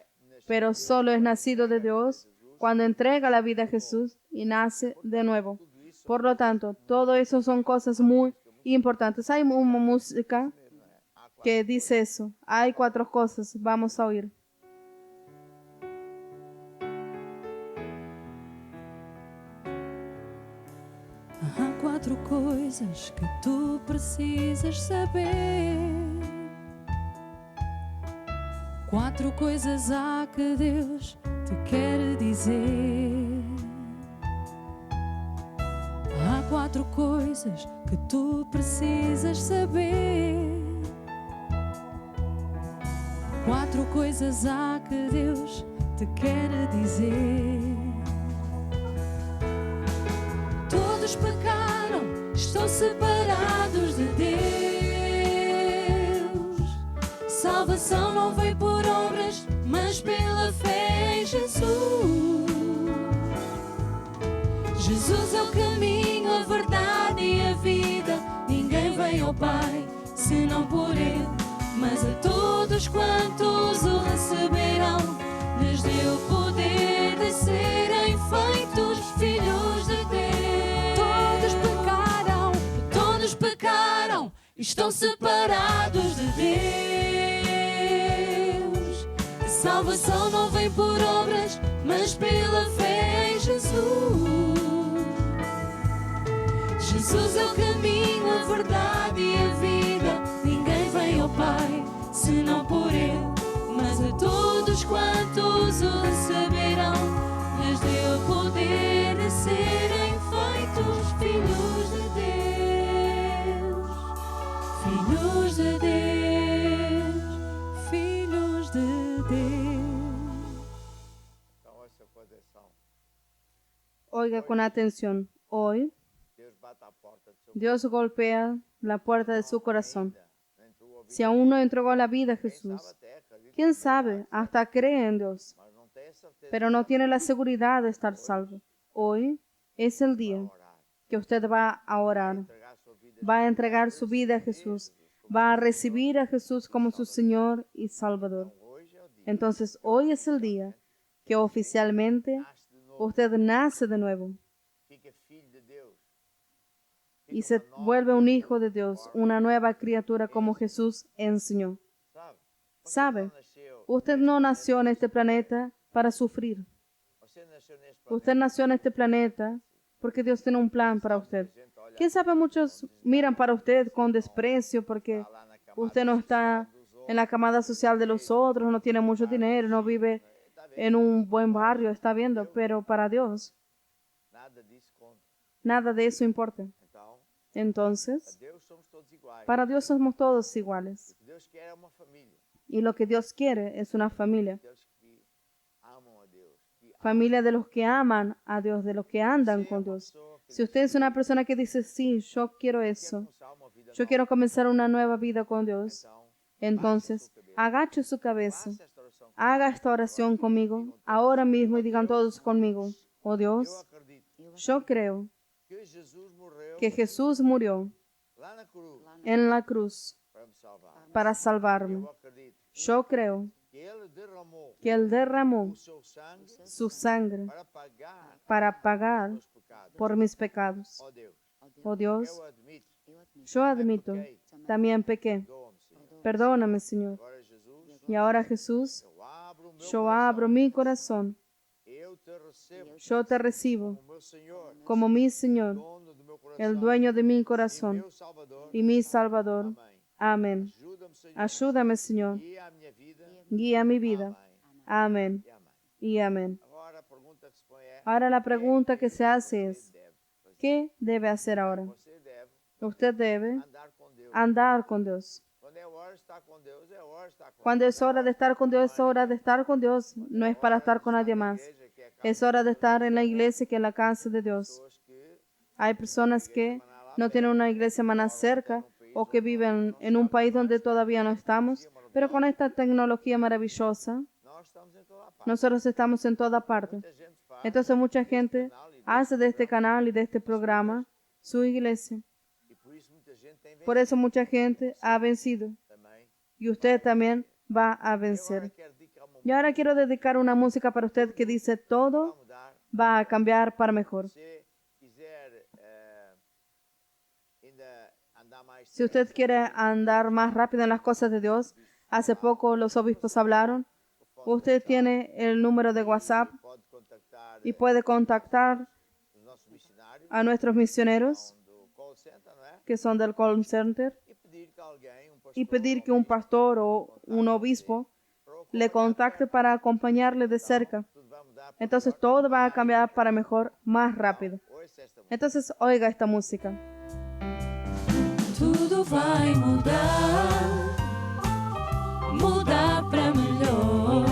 pero solo es nacido de Dios cuando entrega la vida a Jesús y nace de nuevo. Por lo tanto, todo eso son cosas muy importantes. Hay una música que dice eso. Hay 4 cosas. Vamos a oír. Há 4 coisas que tu precisas saber. 4 coisas há que Deus te quer dizer. Há 4 coisas que tu precisas saber. 4 coisas há que Deus te quer dizer. Todos pecaram, estão separados de Deus. Salvação não vem por obras, mas pela fé em Jesus. Jesus é o caminho, a verdade e a vida. Ninguém vem ao Pai senão por Ele. Mas a todos quantos o receberão, lhes deu o poder de serem feitos filhos de Deus. Todos pecaram, estão separados de Deus. A salvação não vem por obras, mas pela fé em Jesus. Jesus é o caminho, a verdade e a vida. Ninguém vem ao Pai senão por Ele. Mas a todos quantos o receberão, lhes deu o poder de serem feitos filhos de Deus. Filhos de Deus. Filhos de Deus. Então, essa com atenção. Oiga con atención. Hoy Deus bate à porta do seu Dios golpea la puerta de su corazón. vida. Não entrou a vida. Si aún no entregó la vida a Quem Jesús, sabe até acredita, quién sabe, hasta cree en Dios, mas não tem a certeza pero no tiene la seguridad de estar salvo. Hoy es el día de orar. que usted va a orar, Entregar sua vida va a entregar su vida a Jesús, va a recibir a Jesús como su Señor y Salvador. hoje é o dia. Entonces hoy es el día que oficialmente Nasce de novo. usted nace de nuevo Fica filho de Deus. y se vuelve un hijo de Dios, una nueva criatura como Jesús enseñó. Sabe? ¿Sabe? Usted no nació en este planeta para sufrir. Você nasceu neste Usted nació en este planeta porque Dios tiene un plan para usted. ¿Quién sabe? Muchos miran para usted con desprecio porque usted no está en la camada social de los otros, no tiene mucho dinero, no vive en un buen barrio, está viendo, pero para Dios Nada disso conta. nada de eso importa. Então, Entonces, para Deus somos todos iguais. para Dios somos todos iguales. O que Deus quer é uma família. Y lo que Dios quiere es una familia. Deus que amam a Deus. Que Familia de los que aman a Dios, de los que andan con Dios. Si usted es una persona que dice, sí, yo quiero eso, começar uma vida yo quiero comenzar una nueva vida con Dios, Então, entonces agache su cabeza, faça esta oração. haga esta oración conmigo, ahora mismo, y digan todos conmigo, oh Eu Dios, acredito yo creo que Jesus morreu que Jesús murió lá na cruz en la cruz para me salvar. para salvarme. Eu acredito Yo creo que Ele derramou que Él derramó o seu sangue su sangre para pagar para pagar os pecados. por mis pecados. Ó Deus, Oh Dios, eu admito, yo admito, también pequé. perdoa-me, Senhor. Perdóname, Señor. Agora, Jesus, Y ahora, Jesús, eu abro o meu yo coração. abro mi corazón. Eu te recebo Yo te recibo como meu Senhor, como mi Señor, dono do meu coração, el dueño de mi e corazón meu Salvador. y mi Salvador. Amém. Amén. Ajuda-me, Senhor. Ayúdame, Señor. Guia a minha vida. Guía mi vida. Amém. Amén E amém. y amén. Agora a pergunta que se põe é: Ahora la pregunta que se hace es, deve fazer? ¿qué debe hacer ahora? Você deve Usted debe andar com Deus. andar con Dios. Quando é hora de estar com Deus, é hora de estar com Cuando Deus. es hora de estar con Dios, es hora de estar con Dios. No es para estar con nadie más. Igreja que é casa Es hora de estar en la iglesia que en la casa de Dios. pessoas que Hay personas que no tienen una iglesia más cerca o que viven en un país donde todavía no estamos, pero con esta tecnología maravillosa, nós estamos em toda a parte. nosotros estamos en toda parte. Muita gente faz Entonces mucha gente hace de este canal y de este programa su iglesia. e por isso muita gente tem Por eso mucha gente ha vencido também. y usted también va a Agora vencer. quero dedicar uma Y ahora quiero dedicar una música para usted que dice para todo mudar. va a cambiar para mejor. Se quiser ainda andar mais Si usted quiere andar más rápido en las cosas de Dios, hace poco los obispos hablaron. Usted tiene el número de WhatsApp pode contactar y puede contactar os nossos missionários a nuestros misioneros do call center, não é? que son del call center E pedir que alguém, pastor, y pedir que un pastor o un obispo le contacte para acompañarle de cerca. tudo vai mudar. Entonces todo va a cambiar para mejor más rápido. Ouça esta música. Entonces oiga esta música. Tudo vai mudar, mudar para melhor.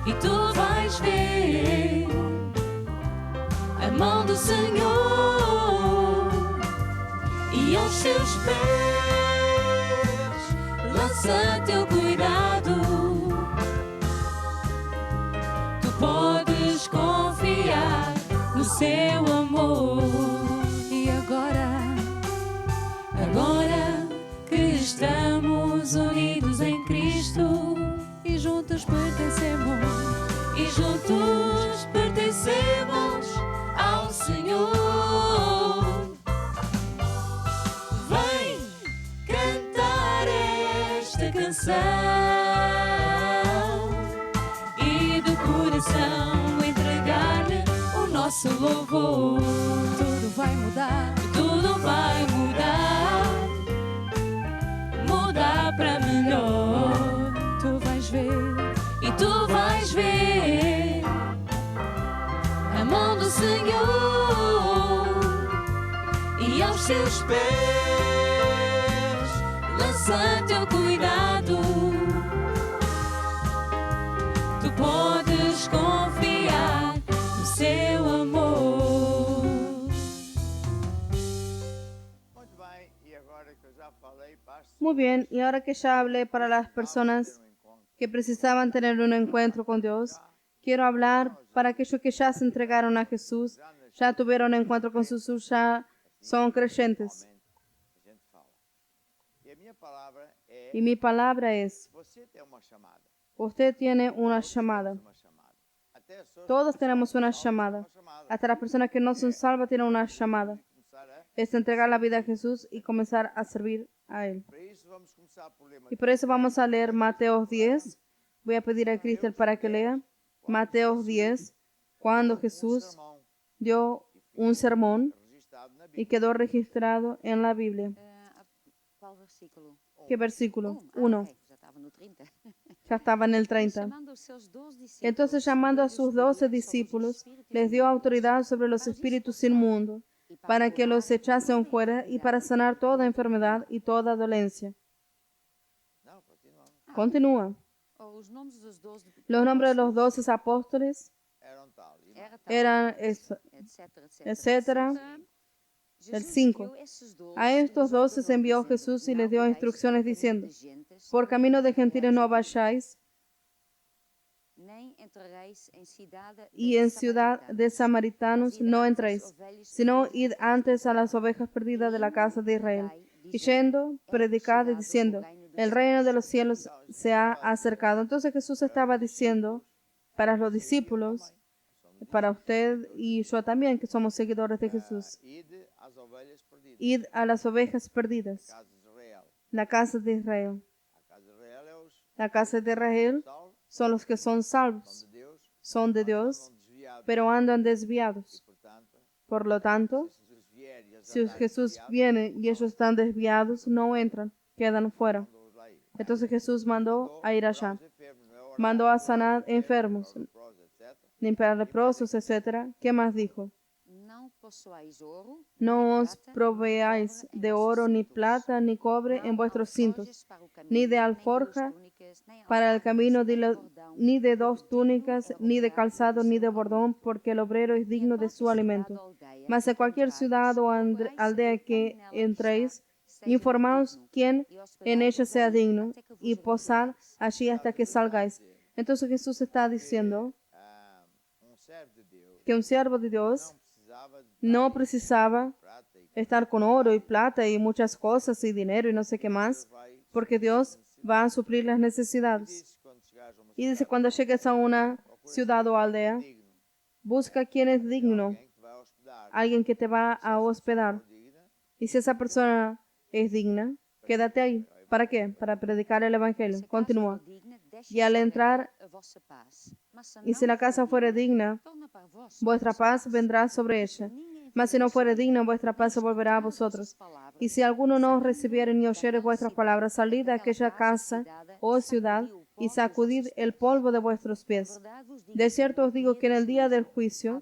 E tu vais ver a mão do Senhor e aos seus pés lança teu cuidado. Tu podes confiar no seu amor. E agora que estamos unidos em Cristo e juntos pertencemos ao Senhor. Vem cantar esta canção e do coração entregar-lhe o nosso louvor. Tudo vai mudar, tudo vai mudar, mudar para melhor. Tu vais ver e tu vais ver a mão do Senhor e aos seus pés lança teu cuidado. Tu podes confiar no seu amor. Muito bem, e agora que eu já falei, basta Muy bien, y ahora que ya hablé para las personas que precisaban tener un encuentro con Dios, quiero hablar para aquellos que ya se entregaron a Jesús, ya tuvieron un encuentro con Jesús, ya son creyentes. a gente fala. E a minha palavra é: Y mi palabra es, você tem uma chamada. usted tiene una llamada. Uma chamada. Até as pessoas Todos que tenemos são una salvas llamada. têm uma chamada. Hasta las personas que no son salvas tienen una llamada. Começar a... Es entregar la vida a Jesús y comenzar a servir a Él. Para isso, vamos começar por ler Y por eso vamos a leer Mateo 10. Voy a pedir a Cristian para que lea. Mateo 10, cuando Jesús sermão dio un sermón registado na y Bíblia. quedó registrado en la Biblia. Qual versículo? ¿Qué versículo? Ok, 1. já estava no 30. Ya estaba en el 30. Chamando os seus 12 discípulos, Entonces, llamando a deu-lhes sus poder 12 sobre os discípulos, espíritos les dio inmundos, autoridad sobre los para os espíritus expulsar inmundos, e para que los curar echasen toda fuera y para enfermidade sanar e toda toda enfermedad y toda dolencia. Não, continuamos. Continúa. Os nomes dos 12 Los nombres de los apóstolos 12 apóstoles Eram tal. E era tal, eran, etc, etcétera. El 5. A estos 12 se envió Jesús y les dio instrucciones diciendo: por camino de gentiles no vayáis, y en ciudad de samaritanos no entréis, sino id antes a las ovejas perdidas de la casa de Israel. Y yendo, predicad diciendo: el reino de los cielos se ha acercado. Entonces Jesús estaba diciendo para los discípulos, para usted y yo también, que somos seguidores de Jesús: ide às ovelhas perdidas. id a las ovejas perdidas, Casa de Israel. la casa de Israel. A casa de Israel é os La casa de Israel salvos, son los que son salvos, são de Deus, son de mas Dios, andam desviados. pero andan E, desviados. portanto, Por lo tanto, se Jesus vier e eles si andarem Jesús desviados, viene y ellos están desviados, no entran, quedan fuera. mandou-os lá ir. Entonces Jesús mandó a ir allá, Curar os enfermos, não é orar, mandó a curar os sanar enfermos, curar os leprosos, etc. limpiar leprosos, etc. ¿Qué más dijo? No os proveáis de oro, ni plata, ni cobre en vuestros cintos, ni de alforja para el camino, ni de dos túnicas, ni de calzado, ni de bordón, porque el obrero es digno de su alimento. Mas en cualquier ciudad o aldea que entréis, informaos quién en ella sea digno, y posad allí hasta que salgáis. Entonces Jesús está diciendo Servo de Deus que un siervo de Dios não precisava no de precisaba prata e estar con oro y plata y muchas cosas y dinero y no sé qué más, vai. porque Dios va a suplir las necesidades. Diz quando chegares a uma Y dice, cidade, cuando llegues a una ciudad o aldea, digno, busca quien es digno, alguém que te vai hospedar. alguien que te va a hospedar. Digna, Y si esa persona es digna, quédate ahí. ¿Para qué? Para predicar el Evangelio. Continúa. Y al entrar, y si la casa fuere digna, vuestra paz vendrá sobre ella. Mas si no fuere digna, vuestra paz se volverá a vosotros. Y si alguno no os recibiere ni oyere vuestras palabras, salid de aquella casa o ciudad y sacudid el polvo de vuestros pies. De cierto os digo que en el día del juicio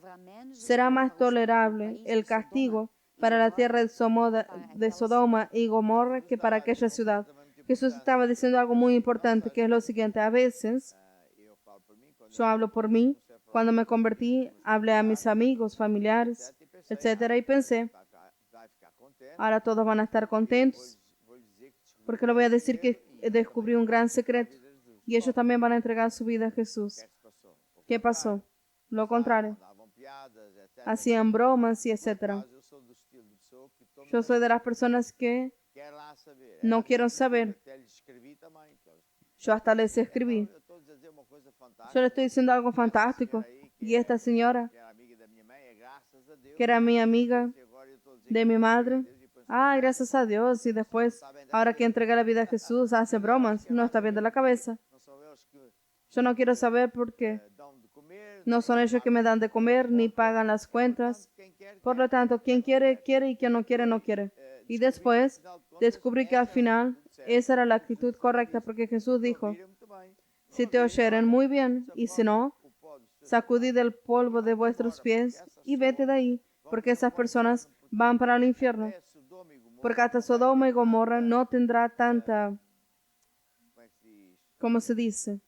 será más tolerable el castigo para la tierra de Sodoma y Gomorra que para aquella ciudad. Jesús estaba diciendo algo muy importante, que es lo siguiente: a veces, eu falo por mim, quando yo hablo por mí, cuando me convertí, hablé a mis amigos, familiares, etcétera, y pensé, vai ficar contente, ahora todos van a estar contentos, vou lhe dizer que descobri porque le voy a decir que descubrí un gran secreto, y ellos también van a entregar su vida a Jesús. o que se passou. ¿Qué pasó? Lo contrario, Mandavam piadas, etc. hacían bromas y etcétera. Mas eu sou do estilo de pessoa que toma Yo soy de las personas que quer lá saber. no quiero saber. Até lhe escrevi também. Que eles- Yo hasta les escribí. Eu estou a dizer uma coisa fantástica. Yo le estoy diciendo algo fantástico. Y esta señora, Que era amiga da minha mãe, é graças a Deus. que era mi amiga E agora eu estou a dizer de mi madre, que depois ay, gracias a Dios, y después, ahora que entrega la vida a Jesús, hace bromas, no está bien de la cabeza. não são eles que Yo no quiero saber por qué. dão de comer. No son ellos que me dan de comer ni pagan las cuentas. Quem quer, Por lo tanto, quien quiere, quiere, y quien no quiere, no quiere. Y después descubrí que al final esa era la actitud correcta, porque Jesús dijo, ouvir muito bem. si te oyeren, muy bien, y si no, O pó do seu sacudid el polvo de vuestros pies y vete de ahí, porque esas personas van para el infierno. é Sodoma e Gomorra, Porque hasta Sodoma y Gomorra no tendrá tanta, como é que se diz? ¿cómo se dice?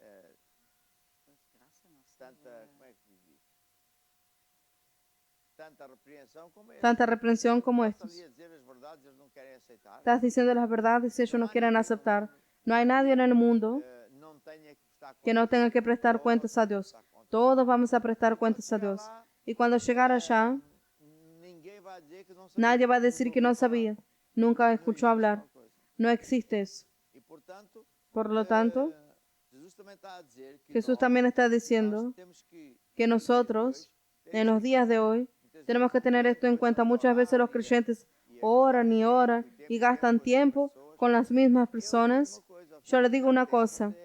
Tanta, como é que se diz? Tanta repreensão como esta. Tanta reprensión como Estás estos. ali a dizer as verdades, eles não querem aceitar. Estás diciendo las verdades y ellos no quieren aceptar. No hay nadie en el mundo Não tenha que prestar que no tenga que prestar cuentas a Dios. Todos vamos a prestar cuentas a Dios. Y cuando llegar allá, ninguém vai dizer que não sabia. nadie va a decir que no sabía. Nunca escuchó hablar. No existe eso. E portanto, Por lo tanto, Jesus também está a dizer que Jesús nós también está diciendo temos que nosotros, en los días de hoy, tenemos que tener esto en cuenta. Muchas veces los creyentes oran y gastan tiempo con las mismas personas. Yo le digo una cosa,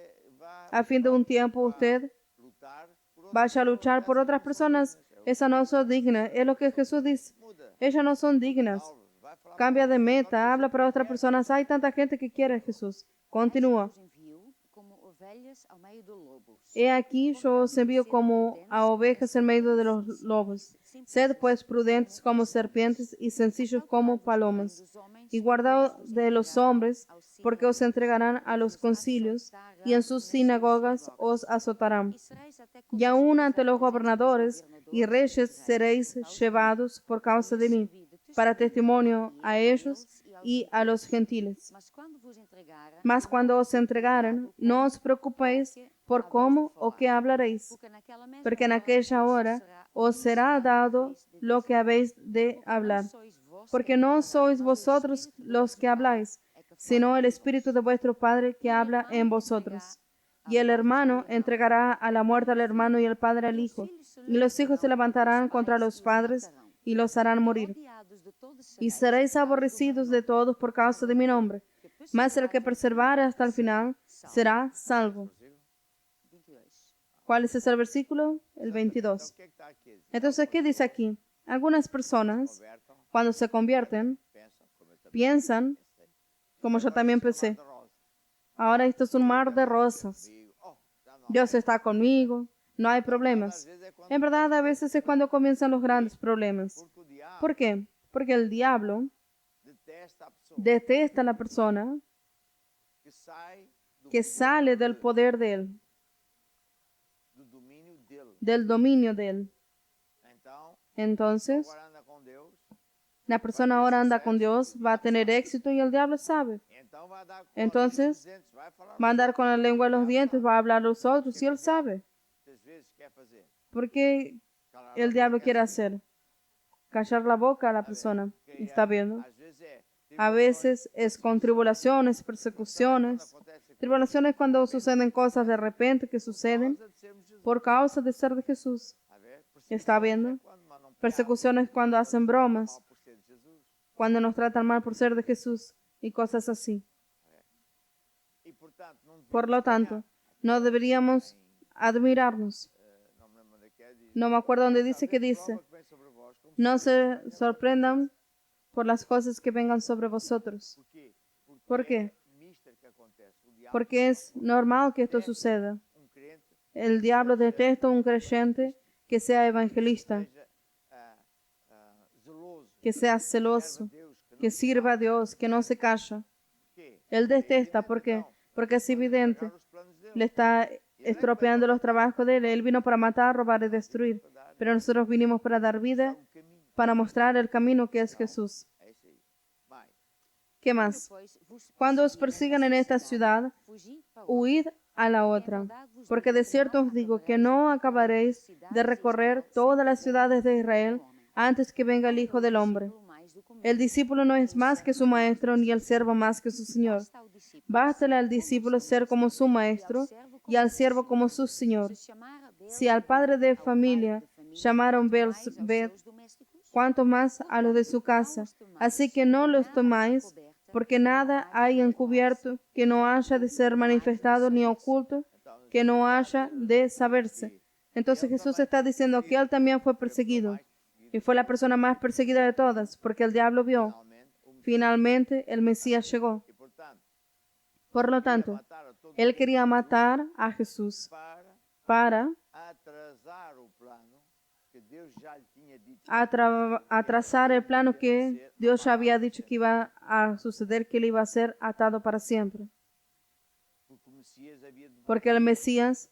a fin de un tiempo usted lutar por vaya a luchar por otras personas Esas no son dignas. Es lo que Jesús dice. Ellas no son dignas. Cambia de meta, habla para otras personas. Hay tanta gente que quiere a Jesús. Continúa. Os enviou como ovelhas ao meio de lobos. He aquí yo os envío como a ovejas en medio de los lobos. Sed pues prudentes como serpientes y sencillos como palomas. Y guardaos de los hombres, porque os entregarán a los concilios, y en sus sinagogas os azotarán. Y aun ante los gobernadores y reyes seréis llevados por causa de mí, para testimonio a ellos y a los gentiles. Mas cuando os entregaren, no os preocupéis por cómo o qué hablaréis, porque en aquella hora os será dado lo que habéis de hablar. Porque no sois vosotros los que habláis, sino el Espíritu de vuestro Padre que habla en vosotros. Y el hermano entregará a la muerte al hermano y el padre al hijo, y los hijos se levantarán contra los padres y los harán morir. Y seréis aborrecidos de todos por causa de mi nombre, mas el que persevere hasta el final será salvo. ¿Cuál es ese versículo? El 22. Entonces, ¿qué dice aquí? Algunas personas, cuando se convierten, piensan, como yo también pensé, ahora esto es un mar de rosas. Dios está conmigo, no hay problemas. En verdad, a veces es cuando comienzan los grandes problemas. ¿Por qué? Porque el diablo detesta a la persona que sale del poder de él, del dominio de él. Entonces, la persona ahora anda con Dios, va a tener éxito y el diablo sabe. Entonces, va a andar con la lengua en los dientes, va a hablar a los otros y él sabe. ¿Por qué el diablo quiere hacer? Callar la boca a la persona. ¿Está viendo? A veces es con tribulaciones, persecuciones. Tribulaciones cuando suceden cosas de repente que suceden por causa de ser de Jesús. ¿Está viendo? Persecuciones cuando hacen bromas, cuando nos tratan mal por ser de Jesús y cosas así. Por lo tanto, no deberíamos admirarnos. No me acuerdo dónde dice que dice, no se sorprendan por las cosas que vengan sobre vosotros. ¿Por qué? Porque es normal que esto suceda. El diablo detesta a un creyente que sea evangelista, que sea celoso, que sirva a Dios, que no se calla. Él detesta, ¿por qué? Porque es evidente, le está estropeando los trabajos de él. Él vino para matar, robar y destruir, pero nosotros vinimos para dar vida, para mostrar el camino que es Jesús. ¿Qué más? Cuando os persigan en esta ciudad, huid a la otra, porque de cierto os digo que no acabaréis de recorrer todas las ciudades de Israel antes que venga el Hijo del Hombre. El discípulo no es más que su maestro, ni el siervo más que su señor. Bástale al discípulo ser como su maestro y al siervo como su señor. Si al padre de familia llamaron Beelzebub, cuánto más a los de su casa. Así que no los tomáis, porque nada hay encubierto que no haya de ser manifestado, ni oculto que no haya de saberse. Entonces Jesús está diciendo que él también fue perseguido y fue la persona más perseguida de todas, porque el diablo vio. Finalmente el Mesías llegó. Por lo tanto, él quería matar a Jesús para atrasar el plano que Dios ya había dicho que iba a suceder, que él iba a ser atado para siempre. Porque el Mesías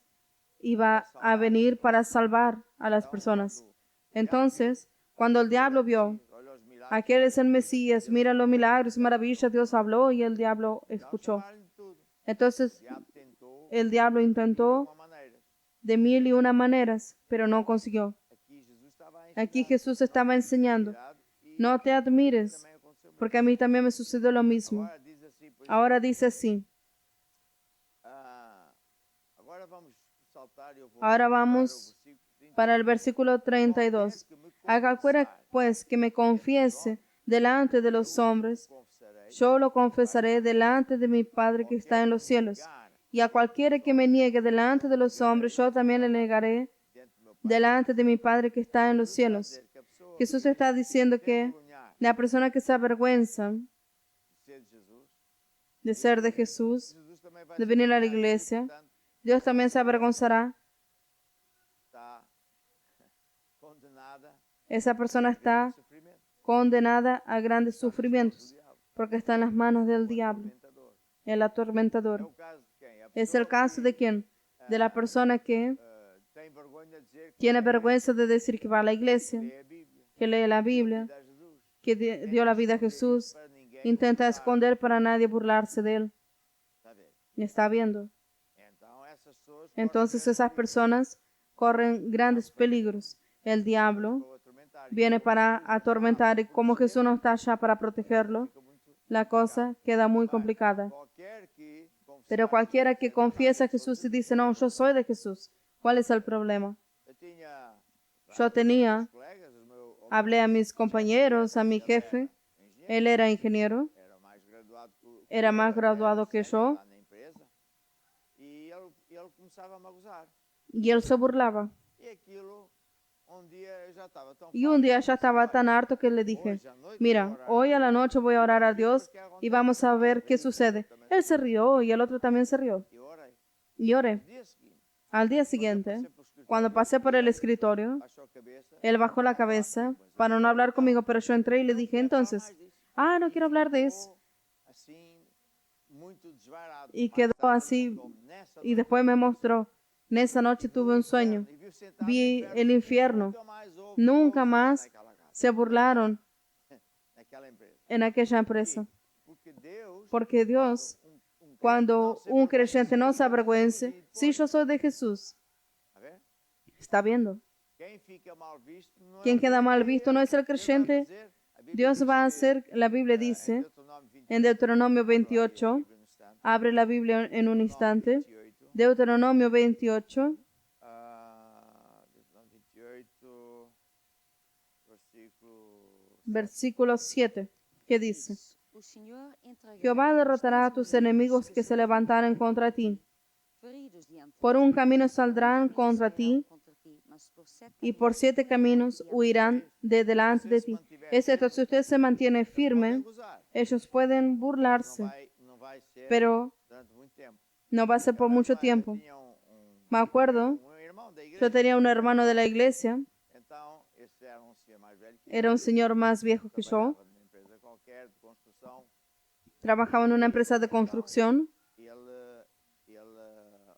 iba a venir para salvar a las personas. Entonces, cuando el diablo vio, aquel es el Mesías, mira los milagros, maravillas, Dios habló y el diablo escuchó. Entonces, el diablo intentó de 1001 maneras, pero no consiguió. Aquí Jesús estaba enseñando, no te admires, porque a mí también me sucedió lo mismo. Ahora dice así. Ahora vamos para el versículo 32. A cualquiera pues que me confiese delante de los hombres, yo lo confesaré delante de mi Padre que está en los cielos. Y a cualquiera que me niegue delante de los hombres, yo también le negaré delante de mi Padre que está en los cielos. Dizer que a pessoa Jesús está diciendo que envergonhar la persona que se avergüenza de ser de Jesus, de ser de Jesús, Jesus também vai de se venir a la envergonhar. iglesia, Portanto, Dios también se avergonzará. está condenada Esa persona a está sofrimento. condenada a grandes Do sufrimientos diabo, porque está en las manos del o diablo, atormentador. el É atormentador. o caso de quem? A Es el pessoa caso de quién? De la persona que tem vergonha de dizer que tiene vai à vergüenza de decir que va a la iglesia, igreja, lê a Bíblia, que lee la deu Biblia, vida a Jesus. que dio la vida a Tenta Jesús, esconder isso para ninguém intenta gozar, esconder para nadie burlarse de él. está a ver? Y está viendo. Então, essas pessoas Entonces correm esas grande personas corren grandes peligros. El perigo diablo para o atormentar. E viene como para Jesus não está atormentar y para como proteger, Jesús no está allá para protegerlo, fica muito la cosa queda muy complicada. Qualquer que Pero confessar cualquiera Jesus que é confiesa a verdade, Jesús sou y de dice, no, yo soy de Jesús, ¿cuál es el problema? Yo tenía, meus colegas, os meus hablé a mis compañeros, a mi jefe, él era ingeniero, era mais graduado que era más graduado que yo, lá na empresa, e ele começava a me gozar. y él se burlaba. E aquilo, dia eu já estava tão Y un día farto, ya estaba olha, tan harto que le dije, hoje à noite mira, vou orar hoy a la noche voy a orar a Dios y vamos a ver qué Ríe, sucede. também. Él se rió y el otro también se rió. E orei. Y oré. No dia seguinte, Al día quando eu siguiente, passei pelo escritório, cuando pasé por el escritorio, baixou a cabeça, él bajó la cabeza para no hablar conmigo, pero yo entré y le dije entonces, no quiero hablar de eso. assim, muito desvairado. Y Mais quedó tarde, así, contou-me, nessa y noite, después me mostró, en esa noche tuve un sueño, e viu sentado no vi inferno, el infierno, nunca mais houve nunca gozo más naquela casa, se burlaron naquela empresa. en aquella empresa, Porque Deus, porque Dios, crente cuando não se un avergonha, creyente no se fica avergüence, escondido, sí, yo soy de Jesús, a ver? está viendo. Quem fica mal visto não é Quien o queda crente, mal visto no es el Deus vai creyente. fazer, a Bíblia Dios diz va a que, hacer, la Biblia em dice, Deuteronômio en Deuteronomio 28, 28, abre la Biblia en un instante, 28, Deuteronomio 28, Deuteronômio 28, versículo versículo 7, que dice, O Senhor entregará Jehová os derrotará a teus tus enemigos que se levantaren contra ti. feridos diante de Por ti. un camino saldrán contra Sairão ti contra ti, mas por 7 y por 7 caminos huirán de delante de ti. Es esto, si usted se mantiene firme, gozar. ellos pueden Não burlarse, vai ser pero durante muito tempo. no va a ser por mucho tiempo. Tinha Me acuerdo, irmão da igreja, yo tenía un hermano de la iglesia, então esse era senhor mais velho que era un señor más viejo que yo, trabalhava numa empresa qualquer de construção. trabajaba en una empresa de construcción Ele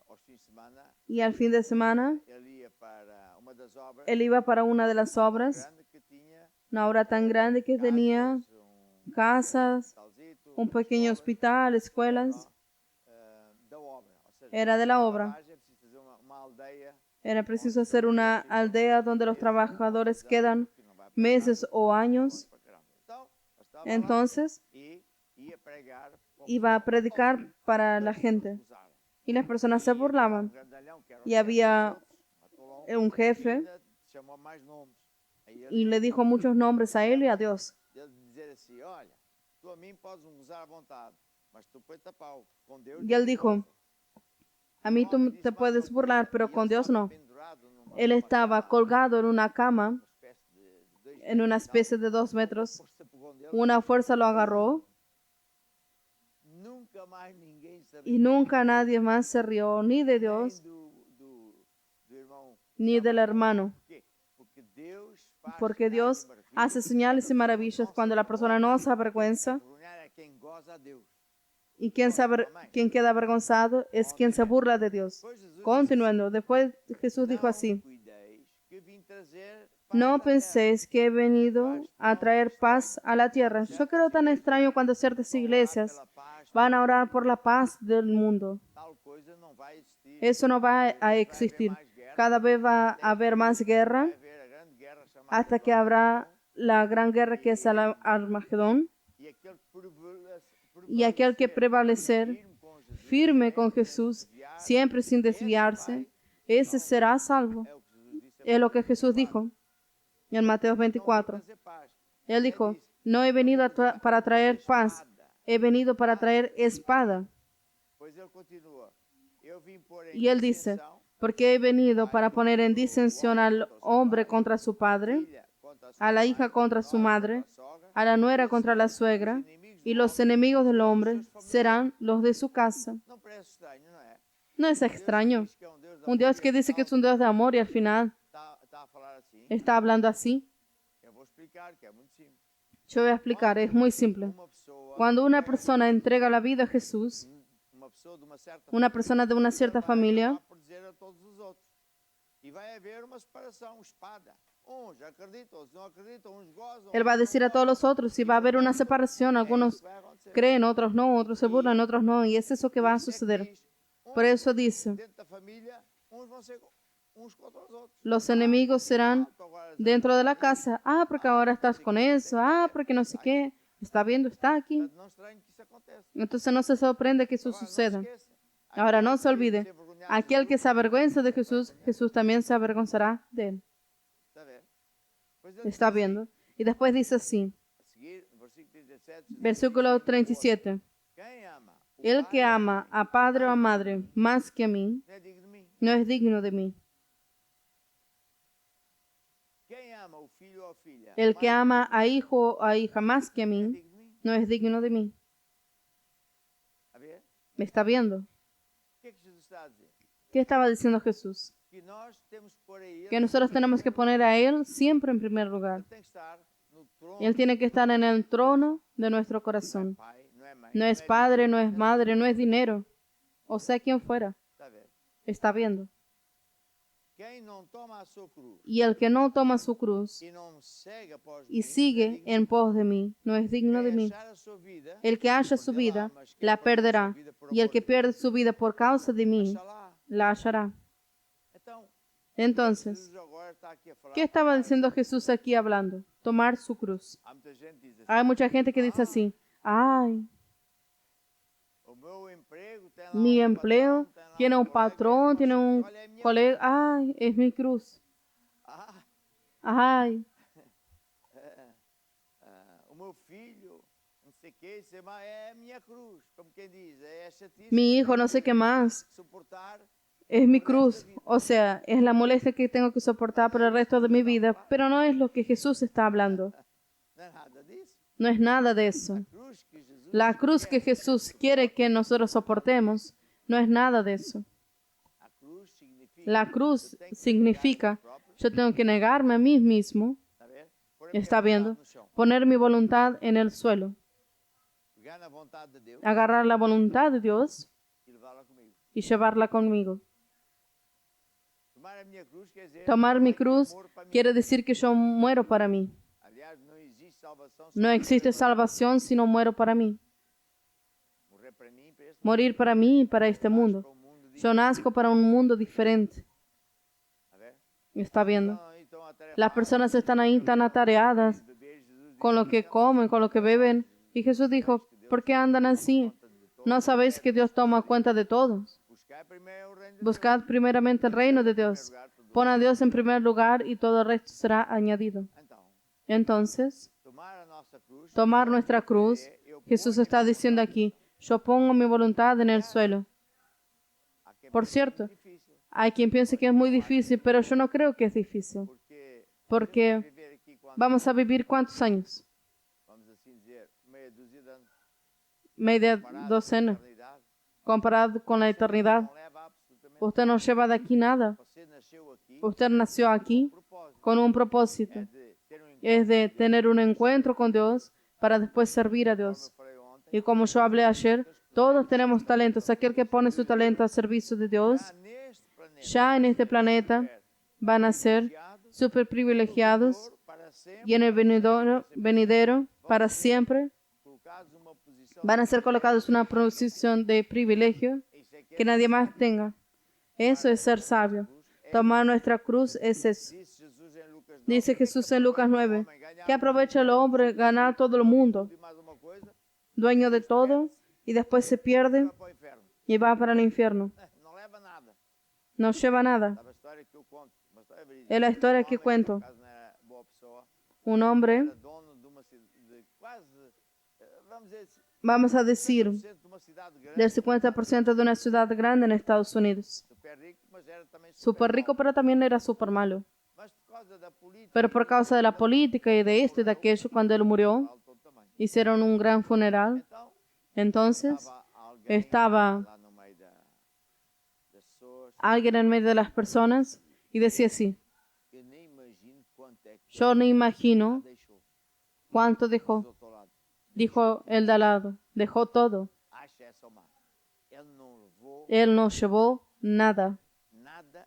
aos fins de semana, y al fin de semana ele ia para uma das obras él iba para una de las obras, grande que tinha, una obra tan grande que tenía casas, hospitalzito, un pequeño hospital, escuelas, da obra. Ou seja, era de la para obra. garagem é preciso fazer uma aldeia Era preciso hacer una aldea donde los trabajadores quedan que não vai para meses o años. para caramba. Então, estava lá Entonces e ia pregar iba a predicar para la gente usaram. y las personas se burlaban. Grandalhão, que era o Y chefe había dos outros, atolão, un jefe ainda chamou mais nomes. Aí ele y le dijo muchos nombres a él y a Dios. dizer assim, olha, tu a mim podes me gozar à vontade, mas tu põe-te a pau. Com Deus Y él ninguém dijo, goza. a mí tú te puedes burlar, pero con Dios no. Él estaba colgado en una cama, en una especie de 2 metros. Una fuerza lo agarró Nunca mais ninguém sabia y nunca nadie más se rió, ni de Dios, do irmão. ni del hermano. Por quê? Porque Deus faz Porque Dios sinais e maravilhas. hace señales y maravillas cuando la persona no se avergüenza. Envergonhar é quem goza a Deus. Y quien queda avergonzado es quien se burla de Dios. Pois Jesus Continuando, después Jesús disse, dijo así, não cuideis que vim trazer paz no à terra. penséis que he venido a traer paz a la tierra. Yo creo tan extraño cuando ciertas iglesias Pela paz, van a orar por la paz del mundo. tal coisa não vai existir. Eso no va a existir. Cada vez va a haber más guerra Vai haver a grande guerra chamada hasta que habrá la gran guerra que es el Armagedón. e aquele Y aquel que prevalecer firme con Jesús, siempre sin desviarse, ese será salvo. Es lo que Jesús dijo en Mateo 24. Él dijo, no he venido para traer paz, he venido para traer espada. Pois ele continua. Eu vim pôr em Y él dice, dissensão porque he venido para poner en disensión al hombre contra su padre, filha contra a sua a la mãe, hija contra su nora madre, contra a sogra, a la nuera contra la suegra, y los enemigos del hombre serán los de su casa. não parece estranho, não é? No es extraño. Diz que é Deus de Un Dios amor que e dice que es afinal un Dios de amor y al final está a falar assim. está hablando así. Eu vou explicar que é muito simples. Yo voy a explicar, es muy simple. Uma pessoa, Cuando una persona entrega la vida a Jesús, uma pessoa de uma certa una persona de una cierta vai familia, acabar por dizer a todos os outros. E vai haver uma separação, espada. Uns acreditam, outros não acreditam, uns gozam. él va a decir a todos los otros y va a haber una separación. Algunos vai acontecer. creen, otros no, otros se burlan, otros no, y es eso que va a Isso é que suceder. diz, Por eso dice, dentro da família, uns vão ser uns contra os outros. los enemigos serán Tu agora dentro de la casa. Ah, porque ahora estás con eso. Ah, porque no sé qué. Está viendo, está aquí. não estranho que isso aconteça. Entonces no se sorprende que eso Agora, não se suceda. esqueça. Ahora no se Aquele que olvide, se envergonhar de aquel que Jesus, se avergüenza de Jesús, Jesús también se avergonzará de él. está a ver? Pois ele Está diz assim, viendo. Y después dice así, a seguir, versículo 37, diz, versículo 37. quem ama o El pai que ama a padre o a madre más que a mí, não é digno de mim. no es digno de mí. Quem ama o filho ou a filha El que mais ama a hijo o a hija más que a não é mí, digno de mim. no es digno de mí. A ver? ¿Me está viendo? O que é que Jesus está a dizer? ¿Qué estaba diciendo Jesús? Que nós temos que pôr a ele, Que nosotros tenemos que poner a Él siempre en primer lugar. tem que estar no trono. Él tiene que estar en el trono de nuestro corazón. Pai, não é mãe, No es padre, no es madre, no es dinero. O sea, quien fuera. Está a ver? Está viendo. Quem não toma a sua cruz Y el que no toma su cruz e não segue após y sigue en pos de mí, no es digno de mí. achar a sua vida, El que haya su vida, la perderá. Y el que pierde su vida por causa de mí, lá. la hallará. Então, Entonces, Jesus agora está aqui a falar. ¿qué estaba diciendo Jesús aquí hablando? tomar su cruz. Há muita gente que diz assim, Hay mucha gente que dice así, ay, o meu emprego tem lá mi empleo patrão, tem lá tiene un colega, patrón, tiene un olha, é minha colega, ay, es mi cruz. Ah, Ay, o meu filho, não sei o que, é a minha cruz. Como quem diz, é a chatice mi hijo no sé qué más, suportar. es mi cruz. O sea, es la molestia que tengo que soportar por el resto de mi vida, pero no es lo que Jesús está hablando. Não é nada disso. No es nada de eso. Cruz que Jesus La cruz que Jesús quiere que nosotros soportemos no es nada de eso. a cruz significa, La cruz você tem que significa, negar a si próprio, yo tengo que negarme a mí mismo, tá vendo? Pôr a minha está vontade viendo, no chão, poner mi voluntad en el suelo, pegar na vontade de Deus agarrar la voluntad de Dios e levá-la comigo. y llevarla conmigo. Tomar a minha cruz quer dizer Tomar mi eu cruz morro para mim. quiere decir que yo muero para mí. Aliás, não existe salvação No existe salvación si no muero para mí. morrer para mim, para este Morir para mí y para este mundo. para um mundo de Yo nazco para un mundo diferente. tá vendo? Está viendo. Então, Las personas están ahí tan atareadas beber Jesus con lo que comen, con lo que beben. Y Jesús dijo, ¿por qué andan así? ¿No sabéis que Dios toma cuenta de todos? buscar primeiro o reino de Buscad primeramente el reino de Dios. Pon a Dios en primer lugar y todo el resto será añadido. Deus. Então, Entonces, tomar a nossa cruz tomar nuestra cruz, Jesús está diciendo aquí, yo pongo mi voluntad en el suelo. a quem Por cierto, difícil, hay quien piense que es muy difícil, pero yo no creo que es difícil. porque Porque viver aqui quando vamos a vivir ¿cuántos años? vamos assim dizer, meia dúzia de anos Media parado docena. na eternidade, Comparado con la eternidad. não leva absolutamente Usted no lleva de aquí nada. você nasceu aqui Usted nació aquí propósito con un propósito. de ter um encontro, Es de tener un encuentro con Dios para después servir a Dios. como eu falei ontem, Y como yo hablé ayer, todos tenemos talentos. Aquel que pone su talento al servicio de Dios, neste planeta ya en este planeta van a ser super privilegiados para sempre y en el venidero para siempre colocados numa posição van a ser colocados en una posición de privilegio isso é que que nadie más tenga. Eso es ser sabio. Tomar nuestra cruz es eso. disse Jesus em Lucas 9, Dice Jesús en Lucas 9, que aprovecha el hombre ganar todo el mundo, e mais uma coisa, dueño de todo, y después se pierde vai para o inferno. y va para el infierno. Não leva nada. No lleva nada. Sabe a história que eu conto? Uma história verídica. Es la historia que Um homem, cuento. por acaso não era boa pessoa, Un hombre era dono de uma de quase, vamos dizer, vamos a decir, 50% de uma cidade grande, del 50% de una ciudad grande en Estados Unidos. super rico, mas era também Súper rico, pero también era súper malo. Mas por causa da política, Pero por causa de la política y de esto y de aquello, cuando él murió, alto tamanho. hicieron un gran funeral. Então, Entonces, estava alguém estaba lá no meio das pessoas. alguien en medio de las personas y decía así, Eu nem imagino quanto é que yo no imagino deixou cuánto do dejó. outro lado. Dijo el de al lado, dejó todo. Acha essa má. Ele não levou Él no llevó nada, nada,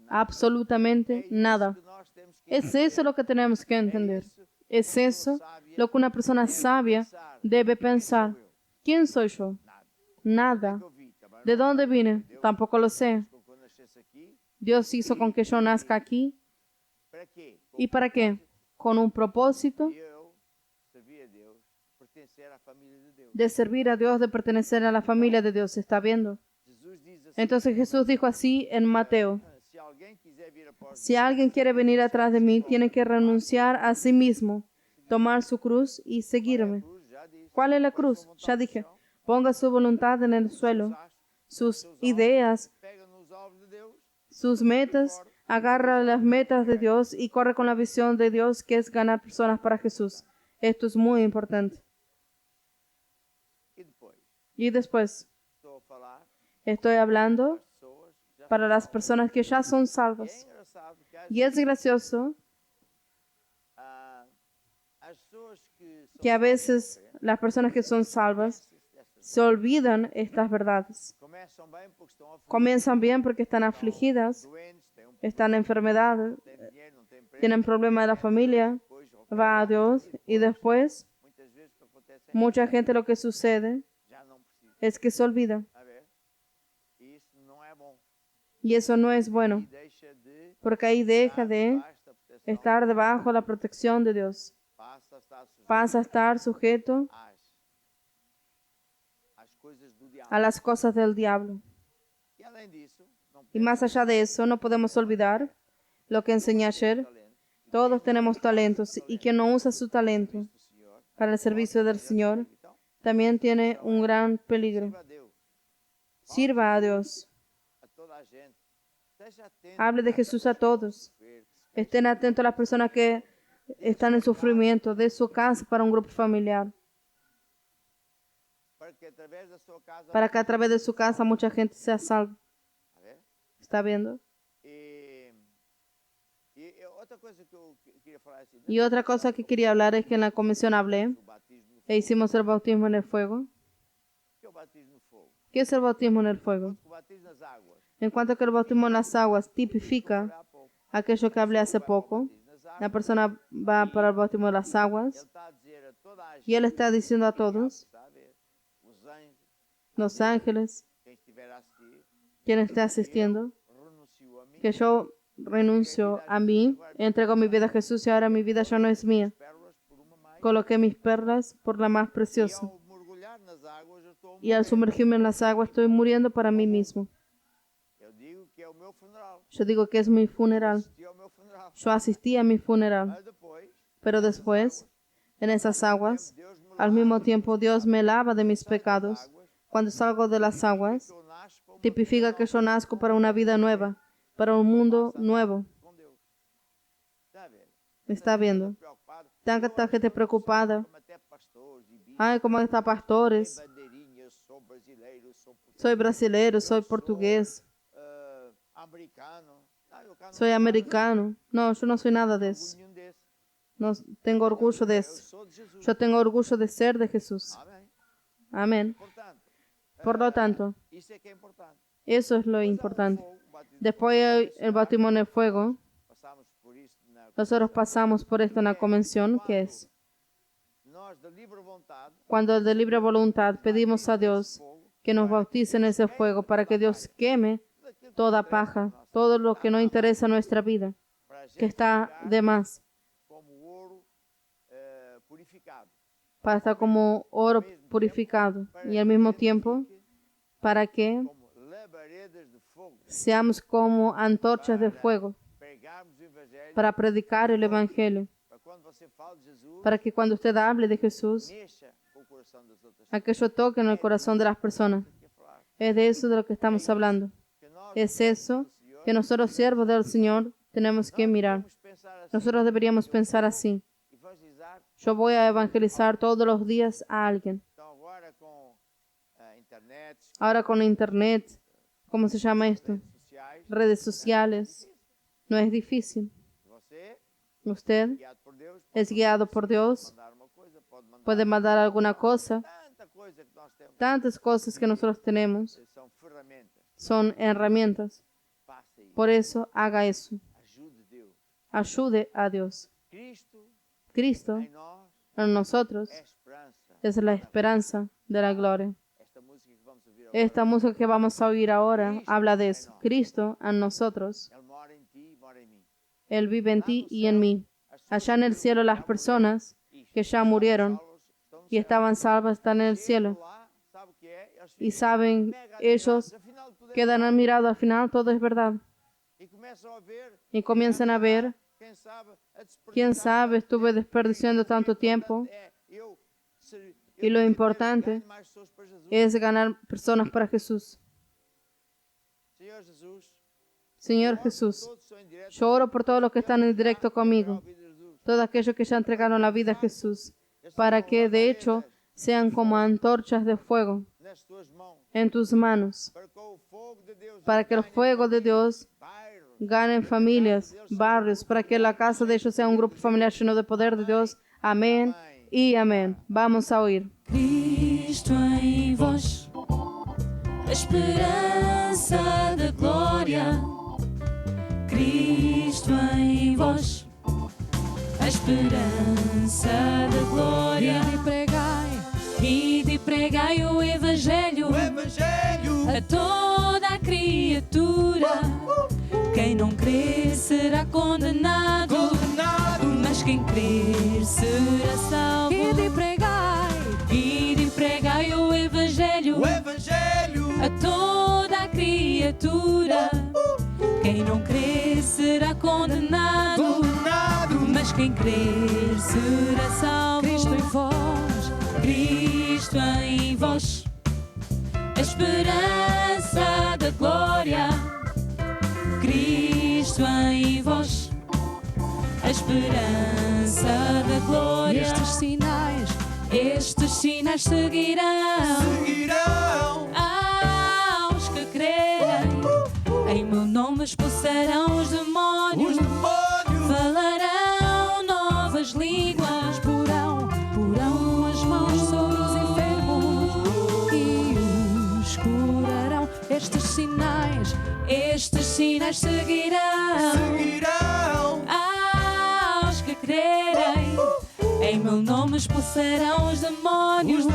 absolutamente nada. que nós temos que Es eso lo que tenemos que entender. Es eso lo que una persona sabia debe pensar. ¿Quién soy yo? Nada. eu vi. Também ¿De dónde vine? Tampoco lo sé. não quando nascesse aqui. Dios hizo con que yo nazca aquí. Para quê? ¿Y para qué? Con un propósito Eu servir a Deus, pertencer à família de Deus. de servir a Dios, de pertenecer a la familia de Dios. ¿Está viendo? Jesus diz assim: Entonces Jesús dijo así en Mateo. se alguém quiser vir após Si alguien quiere venir atrás de mí, tiene que renunciar a sí mismo, tomar su cruz y seguirme. cruz, já disse, ¿Cuál es la cruz? Ya dije, ponga su voluntad en el suelo, sus ideas, pega nos alvos de Deus, sus metas, agarra las metas de Dios y corre con la visión de Dios, que es ganar personas para Jesús. Esto es muy importante. e depois Y después, estou a falar estoy hablando pessoas já para las personas que ya son é salvas. engraçado que Y es gracioso as pessoas que são que a veces las personas que son salvas se olvidan estas verdades. começam bem porque estão aflitos, Comienzan bien porque están afligidas, doentes, têm están en enfermedad, têm dinheiro, não têm emprego, tienen problemas de la familia, depois va a Dios y después muitas vezes o que acontece é mucha gente lo que sucede já não precisa. es que se olvida. A ver? E isso não é bom. Y eso no es bueno, E deixa de porque ahí deja de basta proteção, estar debajo de la protección de Dios. passa a estar sujeito Pasa a estar sujeto às coisas do diabo. a las cosas del diablo. E além disso, não Y más allá de eso, no podemos olvidar lo que enseñé ayer. Todos tenemos talentos y quien no usa su talento o Senhor para el servicio del Señor então también tiene un gran peligro. sirva a Deus, Sirva a Dios. a toda a gente. Esteja atento Hable de Jesús a todos. ver que Estén atentos a las personas que están en sufrimiento, de su casa para un grupo familiar, para que através da sua casa para que a través de su casa mucha gente sea salva. a ver? ¿Está viendo? E outra coisa que eu queria falar assim, Y otra cosa que quería hablar es que en la comisión hablé o batismo, e hicimos el bautismo en el fuego. que é o batismo no fogo. ¿Qué es el bautismo en el fuego? O batismo nas águas, En cuanto que el bautismo en las aguas tipifica há pouco, aquello que hablé hace poco, batismo nas águas, la persona va para el bautismo de las ele aguas está a dizer a toda a gente, y él está diciendo a todos, sabe? Os anjos, los ángeles, quem estiver a assistir, quien esté asistiendo, renunciou a mim, que yo renuncio a mí, entrego mi vida a Jesús y ahora mi vida ya no es mía. pérolas por uma mais. Coloqué mis perlas por la más E preciosa. ao mergulhar nas águas, eu estou a Y al morrer. sumergirme en las aguas estoy muriendo para mí mismo. Eu digo que é o meu funeral. Yo digo que es mi funeral. Assisti ao meu funeral. Yo asistí a mi funeral. Mas depois, Pero después, en esas aguas, Deus me al mismo tiempo Dios me lava de mis pecados. águas, Cuando salgo de las aguas, eu nasço para uma tipifica que yo nazco para una vida nueva, para un mundo nuevo. com Deus. Está a ver? ¿Me está viendo? Preocupado. Tanta gente preocupada. Como até pastores e bispos, Ay, ¿cómo están pastores? bandeirinhas, sou brasileiro, sou português, Soy brasileiro, soy portugués, americano. Não, eu cá não soy americano. No, yo no soy nada de tenho eso. nenhum desses. No tengo orgullo de Eu eso. sou de Jesus. Yo tengo orgullo de ser de Jesús. Amém. Amén. Portanto, Por lo tanto, isso é que é importante. eso es lo Mas há importante. fogo, batismo, Después el bautismo en el fuego, passamos por isso na nosotros pasamos por esto en la convención, que es nós de livre vontade cuando de libre voluntad pedimos a Dios fogo que nos bautice en ese fuego para que Dios queme daquilo toda paja, todo lo que no interesa a nuestra vida, para a gente que está ficar de más, como ouro purificado. para estar como oro purificado y al mismo tiempo para que Como labaredas de fogo. seamos como antorchas de fuego Pregarmos o evangelho para predicar el Evangelio, para quando você fala de Jesus, para que cuando usted hable de Jesús, mexa com o coração coração das outras aquello toque en el corazón de las personas. pessoas. Que falar Es de eso de lo que estamos hablando. que nós Es eso que nosotros, siervos del Señor, tenemos que mirar. devemos pensar assim, Nosotros deberíamos pensar así. evangelizar. Yo voy a evangelizar todos los días a alguien. Então agora com a internet, Ahora con internet, ¿cómo se llama esto? sociais, Redes sociales. No es difícil. você, Usted guiado por Deus, es guiado por Dios. mandar uma coisa, pode mandar Puede mandar alguna cosa. tanta coisa que nós temos. Tantas cosas que nosotros tenemos São ferramentas. son herramientas. Faça isso. Por eso, haga eso. Ajude Deus. Ayude a Dios. Cristo Cristo em nós en nosotros é esperança. es la esperanza de la gloria. Esta música que vamos ouvir agora, Esta música que vamos a oír ahora habla de eso. Cristo en nosotros. Ele mora em ti e mora em mim. Él vive en ti y en mí. Allá en el cielo las personas que ya murieron Estão no y céu. estaban salvas están en el cielo. Lá, sabe o que é? Eles Y ficam saben, mega ellos admirados. Afinal, tudo é quedan verdade. admirados. Al final todo es verdad. E começam a ver, Y comienzan a ver, quem sabe, a desperdiçar. quién sabe, estuve desperdiciando tanto tiempo. É, eu ser- Y eu lo primeiro importante ganho mais pessoas para Jesus. es ganar personas para Jesús. Senhor Jesus, Señor Jesús, todos são em direto. yo oro por todos los que están en directo conmigo, todos aquellos que ya entregaron la vida a Jesús, para que de hecho sean como antorchas de fuego Nas tuas mãos, en tus manos, para que o fogo de Deus para que el fuego de Dios bairros, gane familias, barrios, para que la casa de ellos sea un grupo familiar lleno de poder de Dios. Amén y amén. Vamos a oír. Cristo em vós, a esperança da glória. Cristo em vós, a esperança da glória. Ide e pregai o Evangelho, a toda a criatura. Quem não crer será condenado, mas quem crer será salvo. Ide e pregai o Evangelho, a toda a criatura. Quem não crer será condenado, mas quem crer será salvo. Cristo em vós, a esperança da glória. Cristo em vós, a esperança da glória. Estes sinais seguirão aos que crerem. Em meu nome expulsarão os demónios, falarão novas línguas, porão as mãos sobre os enfermos e os curarão. Estes sinais seguirão aos que crerem. Em meu nome expulsarão os demónios,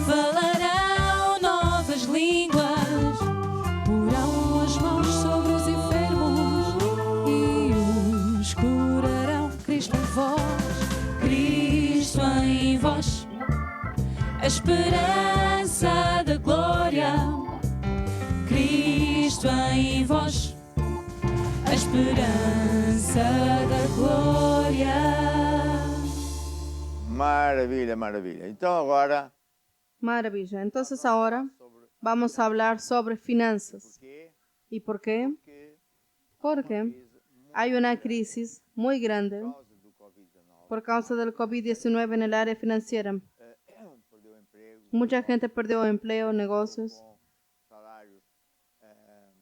falarão novas línguas, porão as mãos sobre os enfermos e os curarão. Cristo em vós, a esperança da glória. Cristo em vós, a esperança da glória. Maravilha, maravilha. Então agora, Maravilla. Entonces ahora sobre vamos a hablar sobre finanzas. quê? ¿Y por qué? Porque Porque hay una crisis muy grande por causa do Covid-19 por causa del COVID-19 en el área financiera. perdeu emprego, Mucha gente perdió empleo, negocios, com salários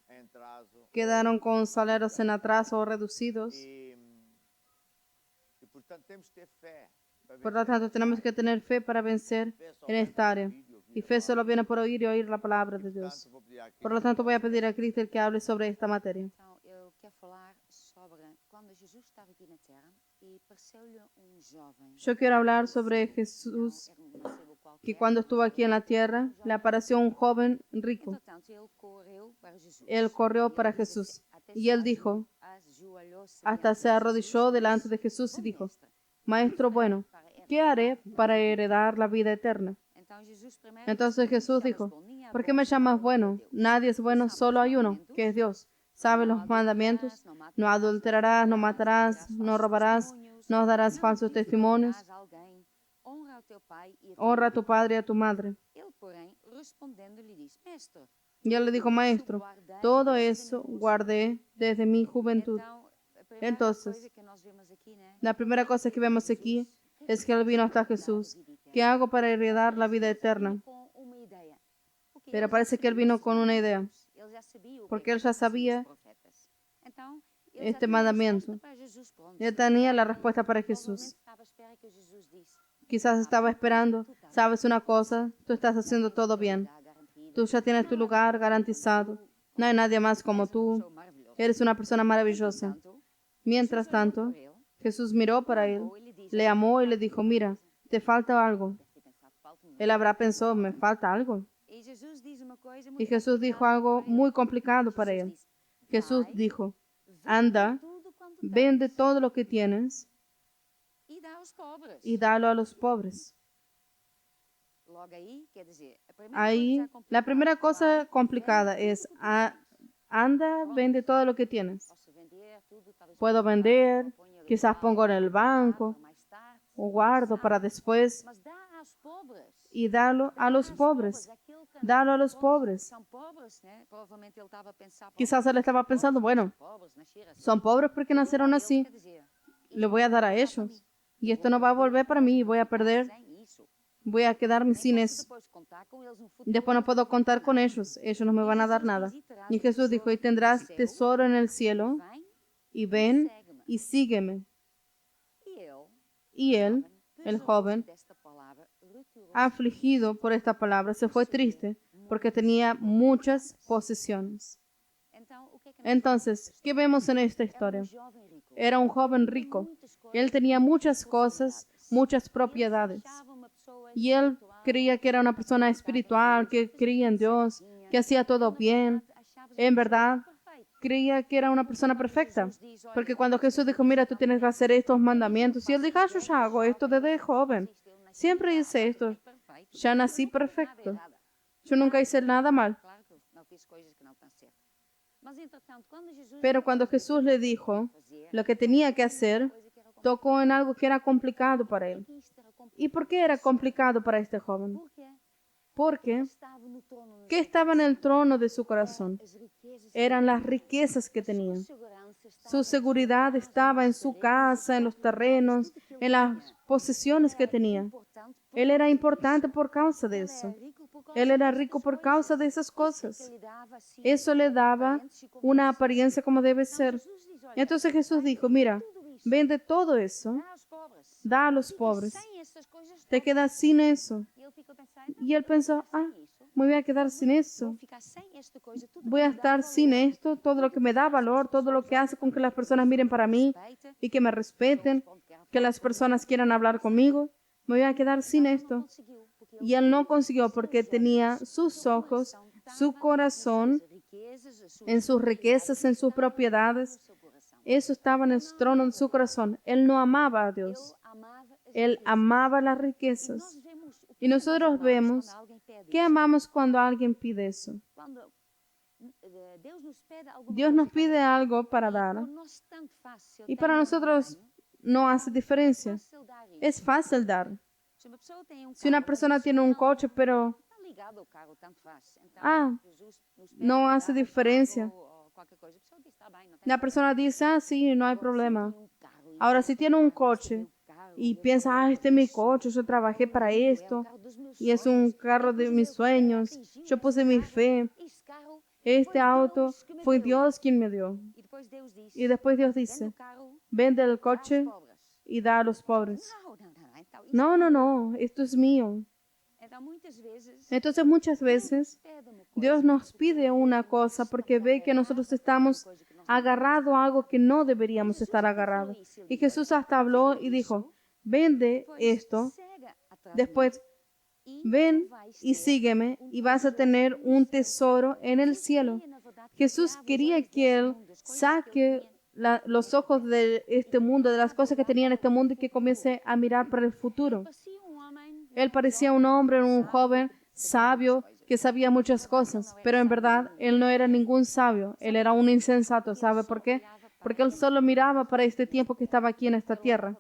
em atraso quedaron con salarios en atraso o reducidos. e portanto temos que ter fé para Por lo tanto, tenemos que tener fe para vencer en esta área. Y fe solo viene por oír y oír la palabra de Dios. Portanto, vou pedir aqui Por lo tanto, voy a pedir a Cristo que hable sobre esta materia. Então, eu quero falar sobre quando Jesus estava aqui na Terra e apareceu-lhe jovem. Yo quiero hablar sobre Jesús, Era mancebo qualquer. que cuando estuvo aquí en la tierra, le apareció un joven rico. Entretanto, ele correu para Jesus. Él corrió para Jesús. Y él dijo, hasta se arrodilló delante de Jesús y dijo, Maestro bueno, ¿qué haré para heredar la vida eterna? Entonces Jesús dijo, ¿por qué me llamas bueno? Nadie es bueno, solo hay uno, que es Dios. ¿Sabe los mandamientos? No adulterarás, no matarás, no robarás, no darás falsos testimonios. teu pai e a tua honra a mãe. tu padre y a tu madre. Ele, porém, respondendo, lhe disse: Mestre, Y él le dijo, maestro, todo eso guardé desde mi juventud. então, a primeira Entonces, coisa que nós vemos aqui, né? la primera cosa que vemos aquí es que él vino hasta Jesús. ¿Qué hago para heredar la vida eterna? Com uma ideia. Porque Pero ele já parece que él sabia vino esses con una idea, mandamentos. Ele já sabia o porque que él ya diziam os sabía profetas. Então, ele já este tinha a mandamiento. resposta para Jesus pronta. Él tenía la Ele respuesta para provavelmente Jesús. estava à espera que Jesus disse: Quizás estaba esperando, sabes una cosa, tú estás haciendo todo bien. Tú ya tienes tu lugar garantizado. No hay nadie más como tú. Eres una persona maravillosa. Mientras tanto, Jesús miró para él, le amó y le dijo, mira, te falta algo. Él habrá pensado, me falta algo. Y Jesús dijo algo muy complicado para él. Jesús dijo, anda, vende todo lo que tienes e dá aos pobres. y dalo a los pobres. Logo aí, quer dizer, a primeira Ahí, coisa la primera cosa vai, complicada es, anda, vende todo lo que tienes. posso vender tudo, talvez Puedo ponho no vender, banco, ponho ali quizás para pongo en el banco guardar mais tarde, o guardo para después mas dá aos pobres. y dalo a los pobres. Aquilo que Dalo a los pobres. são pobres, né? Provavelmente ele estava a pensar, "Pô, Quizás él estaba pensando, bueno, pobres, nascer assim." son pobres porque nacieron Eles, así, quer dizer, le voy a dar a ellos. Y esto no va a volver para mí, voy a perder, sem isso. voy a quedarme Nem sin posso eso. depois contar com eles no futuro, Después no puedo contar con ellos, ellos no me van a dar nada. Y Jesús dijo, y tendrás tesoro en el cielo, Vem y ven segue-me. y sígueme. E ele, Y él, el joven, desta palavra, retirou-se. afligido por esta palabra, se fue triste porque tenía muchas posesiones. Então, o que é que nós Entonces, ¿qué vemos en esta Era historia? jovem rico. Era un joven rico. Muitas coisas, Él tenía muchas cosas, muchas ele propiedades. se achava uma pessoa Y él espiritual, creía que era una persona espiritual, que creía en Dios, que hacía todo bien. En verdad, creía que era una persona perfecta. Porque cuando Jesús dijo, mira, tú tienes que hacer estos mandamientos, y él dijo, yo ya hago esto desde joven. Siempre hice esto. Ya nací perfecto. Yo nunca hice nada mal. Claro que não fiz coisas que não estão certas. Mas, entretanto, quando Jesus Pero cuando Jesús le dijo lo que tenía que hacer, tocó en algo que era complicado para él. ¿Y por qué era complicado para este joven? Por quê? Porque Estava no trono, no ¿qué estaba en el trono de su corazón? as riquezas, Eran las riquezas que tenía. segurança estava Su seguridad estaba en su casa, en los terrenos, en las posesiones que tenía. importante. Él era importante por causa de eso. Rico por causa Él era destas rico por coisas. causa de esas Que cosas. lhe dava, assim, Eso le daba aparência como una deve ser. apariencia como debe ser. Jesus diz, olha, Entonces Jesús dijo, mira, tudo isso, vende todo eso, dá aos pobres. da a los Fica pobres. sem essas coisas Te todas. quedas sin eso. E ele fica a pensar, então, Y él pensó, sem ah, isso, me voy a quedar sin vou eso. ficar sem esta coisa, tudo Voy a que me dá estar sin valor, esto, todo lo que me da valor, todo lo que hace con que las personas miren para mí respeita, y que me respeten, que las personas quieran hablar conmigo. Me voy a quedar sin esto. conseguiu, porque ele Y él no consiguió porque tenía sus ojos, su corazón en sus riquezas, en sus propiedades. Eso estaba en el trono de su corazón. Él no amaba a Dios. Él amaba las riquezas. Y nosotros vemos ¿qué amamos cuando alguien pide eso? Dios nos pide algo para dar. Y para nosotros no hace diferencia. Es fácil dar. Si una persona tiene un coche, pero no hace diferencia. La persona dice, ah, sí, no hay problema. Ahora, si tiene un coche y piensa, ah, este es mi coche, yo trabajé para esto, y es un carro de mis sueños, yo puse mi fe, este auto fue Dios quien me dio. Y después Dios dice, vende el coche y da a los pobres. No, no, no, esto es mío. Entonces muchas veces Dios nos pide una cosa porque ve que nosotros estamos agarrados a algo que no deberíamos estar agarrados. Y Jesús hasta habló y dijo, vende esto, después ven y sígueme y vas a tener un tesoro en el cielo. Jesús quería que él saque los ojos de este mundo, de las cosas que tenía en este mundo y que comience a mirar para el futuro. Él parecía un hombre, un joven sabio que sabía muchas cosas, pero en verdad él no era ningún sabio, él era un insensato. ¿Sabe por qué? Porque él solo miraba para este tiempo que estaba aquí en esta tierra.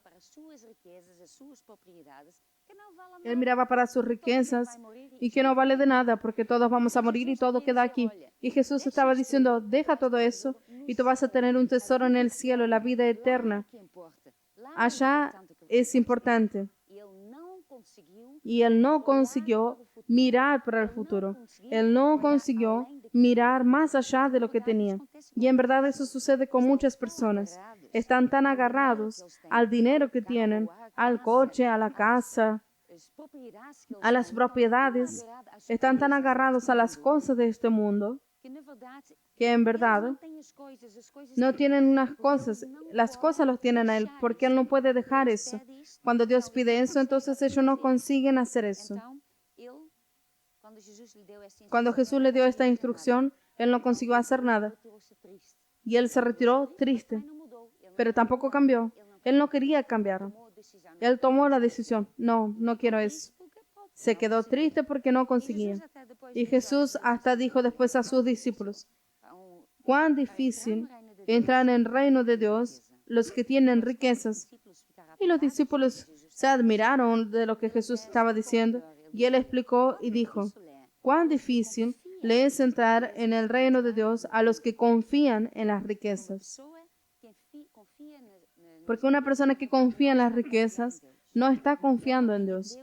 Él miraba para sus riquezas y que no vale de nada porque todos vamos a morir y todo queda aquí. Y Jesús estaba diciendo, deja todo eso y tú vas a tener un tesoro en el cielo, la vida eterna. Allá es importante. Y él no consiguió mirar para el futuro. Él no consiguió mirar más allá de lo que tenía. Y en verdad eso sucede con muchas personas. Están tan agarrados al dinero que tienen, al coche, a la casa, a las propiedades. Están tan agarrados a las cosas de este mundo que en verdad no tienen unas cosas. Las cosas los tienen a él porque él no puede dejar eso. Cuando Dios pide eso, entonces ellos no consiguen hacer eso. Cuando Jesús le dio esta instrucción, él no consiguió hacer nada. Y él se retiró triste, pero tampoco cambió. Él no quería cambiar. Él tomó la decisión. No, no quiero eso. Se quedó triste porque no conseguía. Y Jesús hasta dijo después a sus discípulos, cuán difícil entrar en el reino de Dios los que tienen riquezas. Y los discípulos se admiraron de lo que Jesús estaba diciendo. Y él explicó y dijo, cuán difícil le es entrar en el reino de Dios a los que confían en las riquezas. Porque una persona que confía en las riquezas no está confiando en Dios.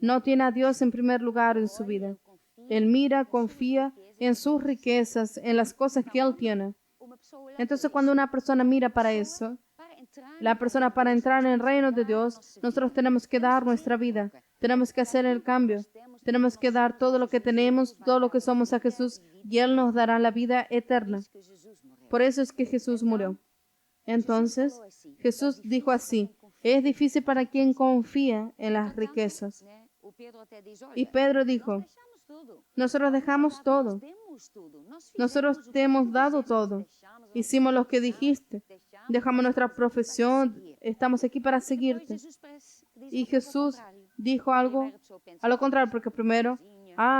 No tiene a Dios en primer lugar en su vida. Él mira, confía en sus riquezas, en las cosas que él tiene. Entonces, cuando una persona mira para eso, la persona para entrar en el reino de Dios, nosotros tenemos que dar nuestra vida. Tenemos que hacer el cambio. Tenemos que dar todo lo que tenemos, todo lo que somos a Jesús, y Él nos dará la vida eterna. Por eso es que Jesús murió. Entonces, Jesús dijo así, es difícil para quien confía en las riquezas. Y Pedro dijo, nosotros dejamos todo. Nosotros te hemos dado todo. Hicimos lo que dijiste. Dejamos nuestra profesión. Estamos aquí para seguirte. Y Jesús dijo algo a lo contrario, porque primero,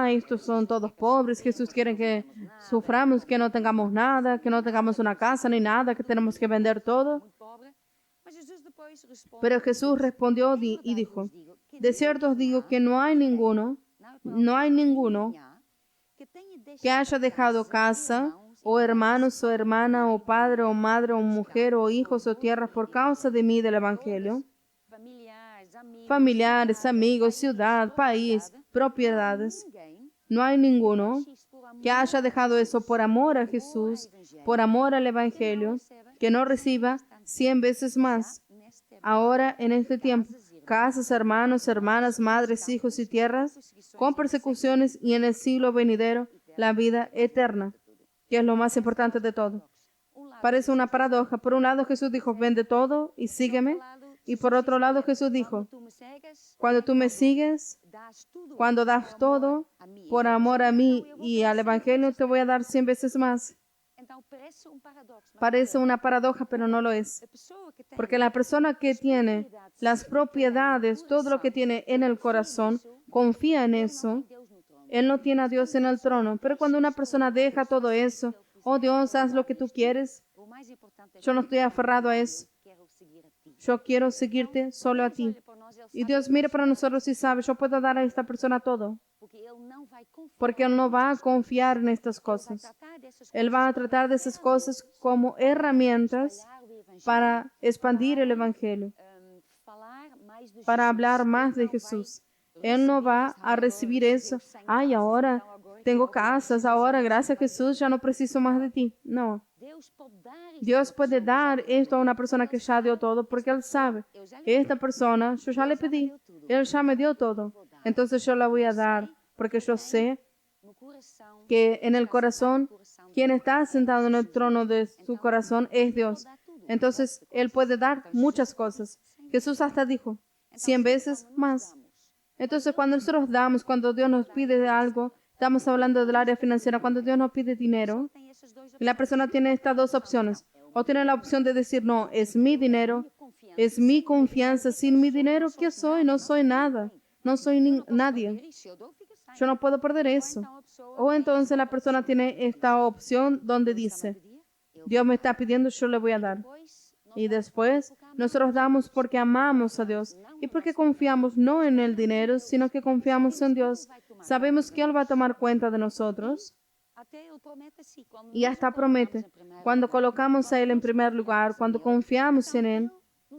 estos son todos pobres. Jesús quiere que suframos, que no tengamos nada, que no tengamos una casa ni nada, que tenemos que vender todo. Pero Jesús respondió y dijo, de cierto os digo que no hay ninguno que haya dejado casa, o hermanos, o hermana, o padre, o madre, o mujer, o hijos, o tierras por causa de mí del Evangelio, familiares, amigos, ciudad, país, propiedades. No hay ninguno que haya dejado eso por amor a Jesús, por amor al Evangelio, que no reciba 100 veces más. Ahora, en este tiempo, casas, hermanos, hermanas, madres, hijos y tierras, con persecuciones, y en el siglo venidero, la vida eterna, que es lo más importante de todo. Parece una paradoja. Por un lado, Jesús dijo, vende todo y sígueme. Y por otro lado, Jesús dijo, cuando tú me sigues, cuando das todo por amor a mí y al Evangelio, te voy a dar 100 veces más. Parece una paradoja, pero no lo es. Porque la persona que tiene las propiedades, todo lo que tiene en el corazón, confía en eso. Él no tiene a Dios en el trono. Pero cuando una persona deja todo eso, oh Dios, haz lo que tú quieres. Yo no estoy aferrado a eso. Yo quiero seguirte solo a ti. Y Dios mira para nosotros y sabe, yo puedo dar a esta persona todo. Porque Él no va a confiar en estas cosas. Él va a tratar de esas cosas como herramientas para expandir el Evangelio, para hablar más de Jesús. Él no va a recibir eso. Ahora tengo casas, ahora gracias a Jesús ya no preciso más de ti. No. Dios puede dar esto a una persona que ya dio todo porque Él sabe, esta persona, yo ya le pedí, Él ya me dio todo. Entonces yo la voy a dar porque yo sé que en el corazón, quien está sentado en el trono de su corazón es Dios. Entonces Él puede dar muchas cosas. Jesús hasta dijo 100 veces más. Entonces cuando nosotros damos, cuando Dios nos pide algo, estamos hablando del área financiera, cuando Dios nos pide dinero, la persona tiene estas dos opciones. O tiene la opción de decir, no, es mi dinero, es mi confianza. Sin mi dinero, ¿qué soy? No soy nada. No soy nadie. Yo no puedo perder eso. O entonces la persona tiene esta opción donde dice, Dios me está pidiendo, yo le voy a dar. Y después, nosotros damos porque amamos a Dios y porque confiamos no en el dinero, sino que confiamos en Dios. Sabemos que Él va a tomar cuenta de nosotros. Y hasta promete, cuando colocamos a Él en primer lugar, cuando confiamos en Él,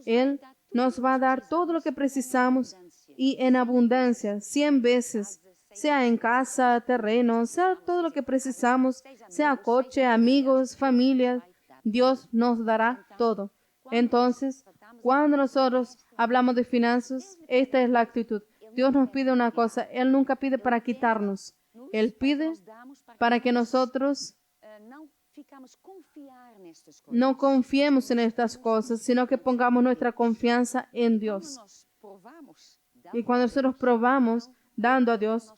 Él nos va a dar todo lo que precisamos y en abundancia, 100 veces, sea en casa, terreno, sea todo lo que precisamos, sea coche, amigos, familia, Dios nos dará todo. Entonces, cuando nosotros hablamos de finanzas, esta es la actitud. Dios nos pide una cosa, Él nunca pide para quitarnos. Él pide para que nosotros no confiemos en estas cosas, sino que pongamos nuestra confianza en Dios. Y cuando nosotros probamos dando a Dios,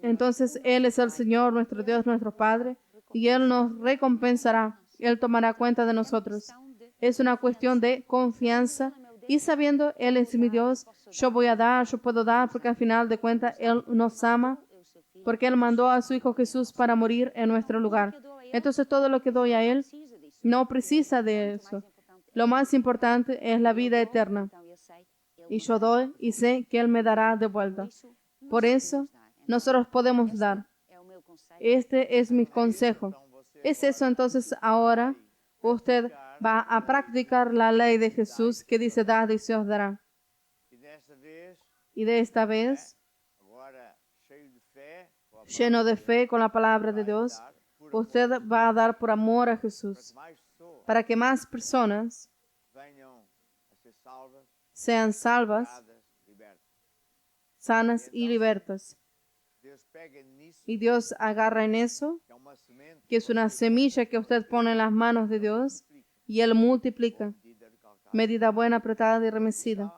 entonces Él es el Señor, nuestro Dios, nuestro Padre, y Él nos recompensará. Él tomará cuenta de nosotros. Es una cuestión de confianza y sabiendo Él es mi Dios, yo voy a dar, yo puedo dar, porque al final de cuentas Él nos ama, porque Él mandó a su Hijo Jesús para morir en nuestro lugar. Entonces todo lo que doy a Él no precisa de eso. Lo más importante es la vida eterna. Y yo doy y sé que Él me dará de vuelta. Por eso nosotros podemos dar. Este es mi consejo. Es eso, entonces ahora usted va a practicar la ley de Jesús que dice, dad y se os dará. Y de esta vez, lleno de fe con la palabra de Dios, usted va a dar por amor a Jesús, para que más personas sean salvas, sanas y libertas. Y Dios agarra en eso, que es una semilla que usted pone en las manos de Dios, y Él multiplica, medida buena, apretada y remecida.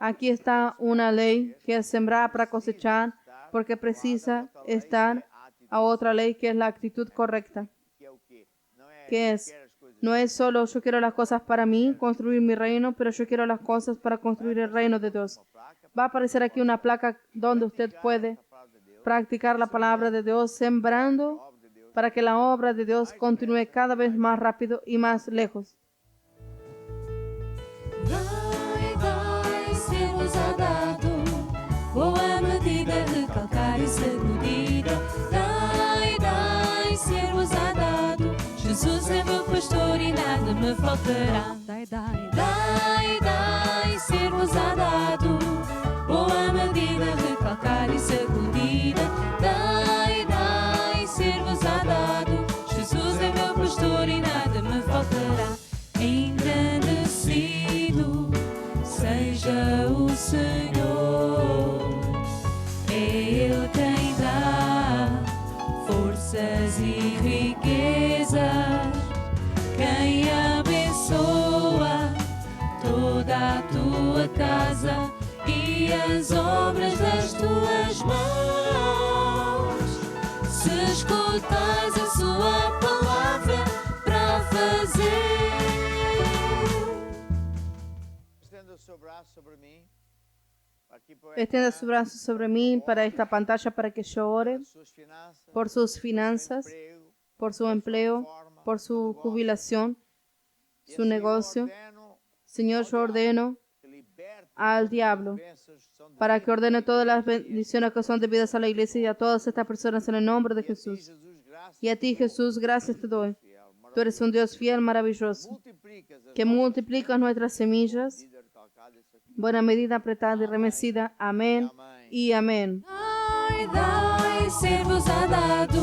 Aquí está una ley que es sembrar para cosechar, porque precisa estar a otra ley que es la actitud correcta. ¿Qué es? No es solo yo quiero las cosas para mí, construir mi reino, pero yo quiero las cosas para construir el reino de Dios. Va a aparecer aquí una placa donde usted puede practicar la palabra de Dios, sembrando para que la obra de Dios continúe cada vez más rápido y más lejos. Dai, ser-vos ha dado, boa medida, recalcar e sacudida. Dai, ser-vos ha dado, Jesus é meu pastor e nada me faltará. Dai, ser-vos ha dado, boa medida, recalcar e sacudida. Dai, ser-vos ha dado, Jesus é meu pastor e nada me faltará. Engrandecido seja o Senhor, é Ele quem dá forças e riquezas, quem abençoa toda a tua casa e as obras das tuas mãos. Se escutais a sua palavra para fazer. Extienda su brazo sobre mí para esta pantalla para que yo ore por sus finanzas, por su empleo, por su jubilación, su negocio. Señor, yo ordeno al diablo para que ordene todas las bendiciones que son debidas a la iglesia y a todas estas personas en el nombre de Jesús. Y a ti, Jesús, gracias te doy. Tú eres un Dios fiel, maravilloso, que multiplicas nuestras semillas, buena medida, apretada y remecida. Amén y amén. Dai, ser-vos ha dado,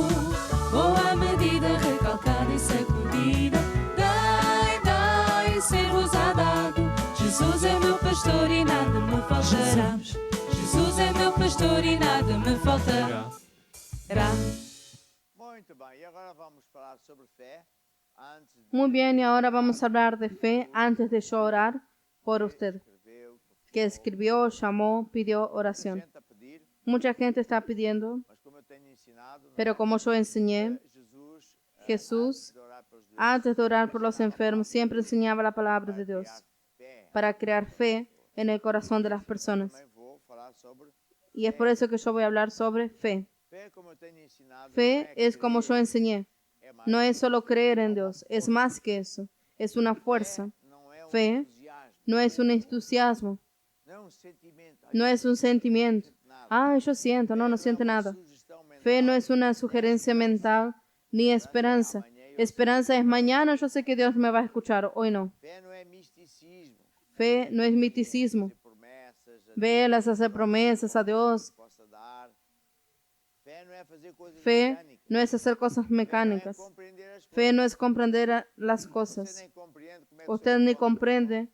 boa medida, recalcada e sacudida. Dai, ser-vos ha dado, Jesus é meu pastor e nada me faltará. Jesus é meu pastor e nada me faltará. Muy bien, y ahora vamos a hablar de fe antes de yo orar por usted, que escribió, llamó, pidió oración. Mucha gente está pidiendo, pero como yo enseñé, Jesús, antes de orar por los enfermos, siempre enseñaba la palabra de Dios para crear fe en el corazón de las personas. Y es por eso que yo voy a hablar sobre fe. Fe es como yo enseñé. No es solo creer en Dios, es más que eso. Es una fuerza. não é um Fe entusiasmo, no es un entusiasmo, não é um sentimento. no es un sentimiento. Nada. Ah, yo siento, no, no siente nada. Fe no es una sugerencia mental ni esperanza. Esperanza es mañana, yo sé que Dios me va a escuchar, hoy no. Fé não é misticismo. Fe no es miticismo. Fazer promessas, Velas, hacer promesas a Dios. possa dar. Fé não é fazer coisas Fe mecânicas. no es hacer cosas Fé não é mecánicas. compreender as Fe coisas. no es comprender las Você cosas. nem compreende como é que Usted ni comprende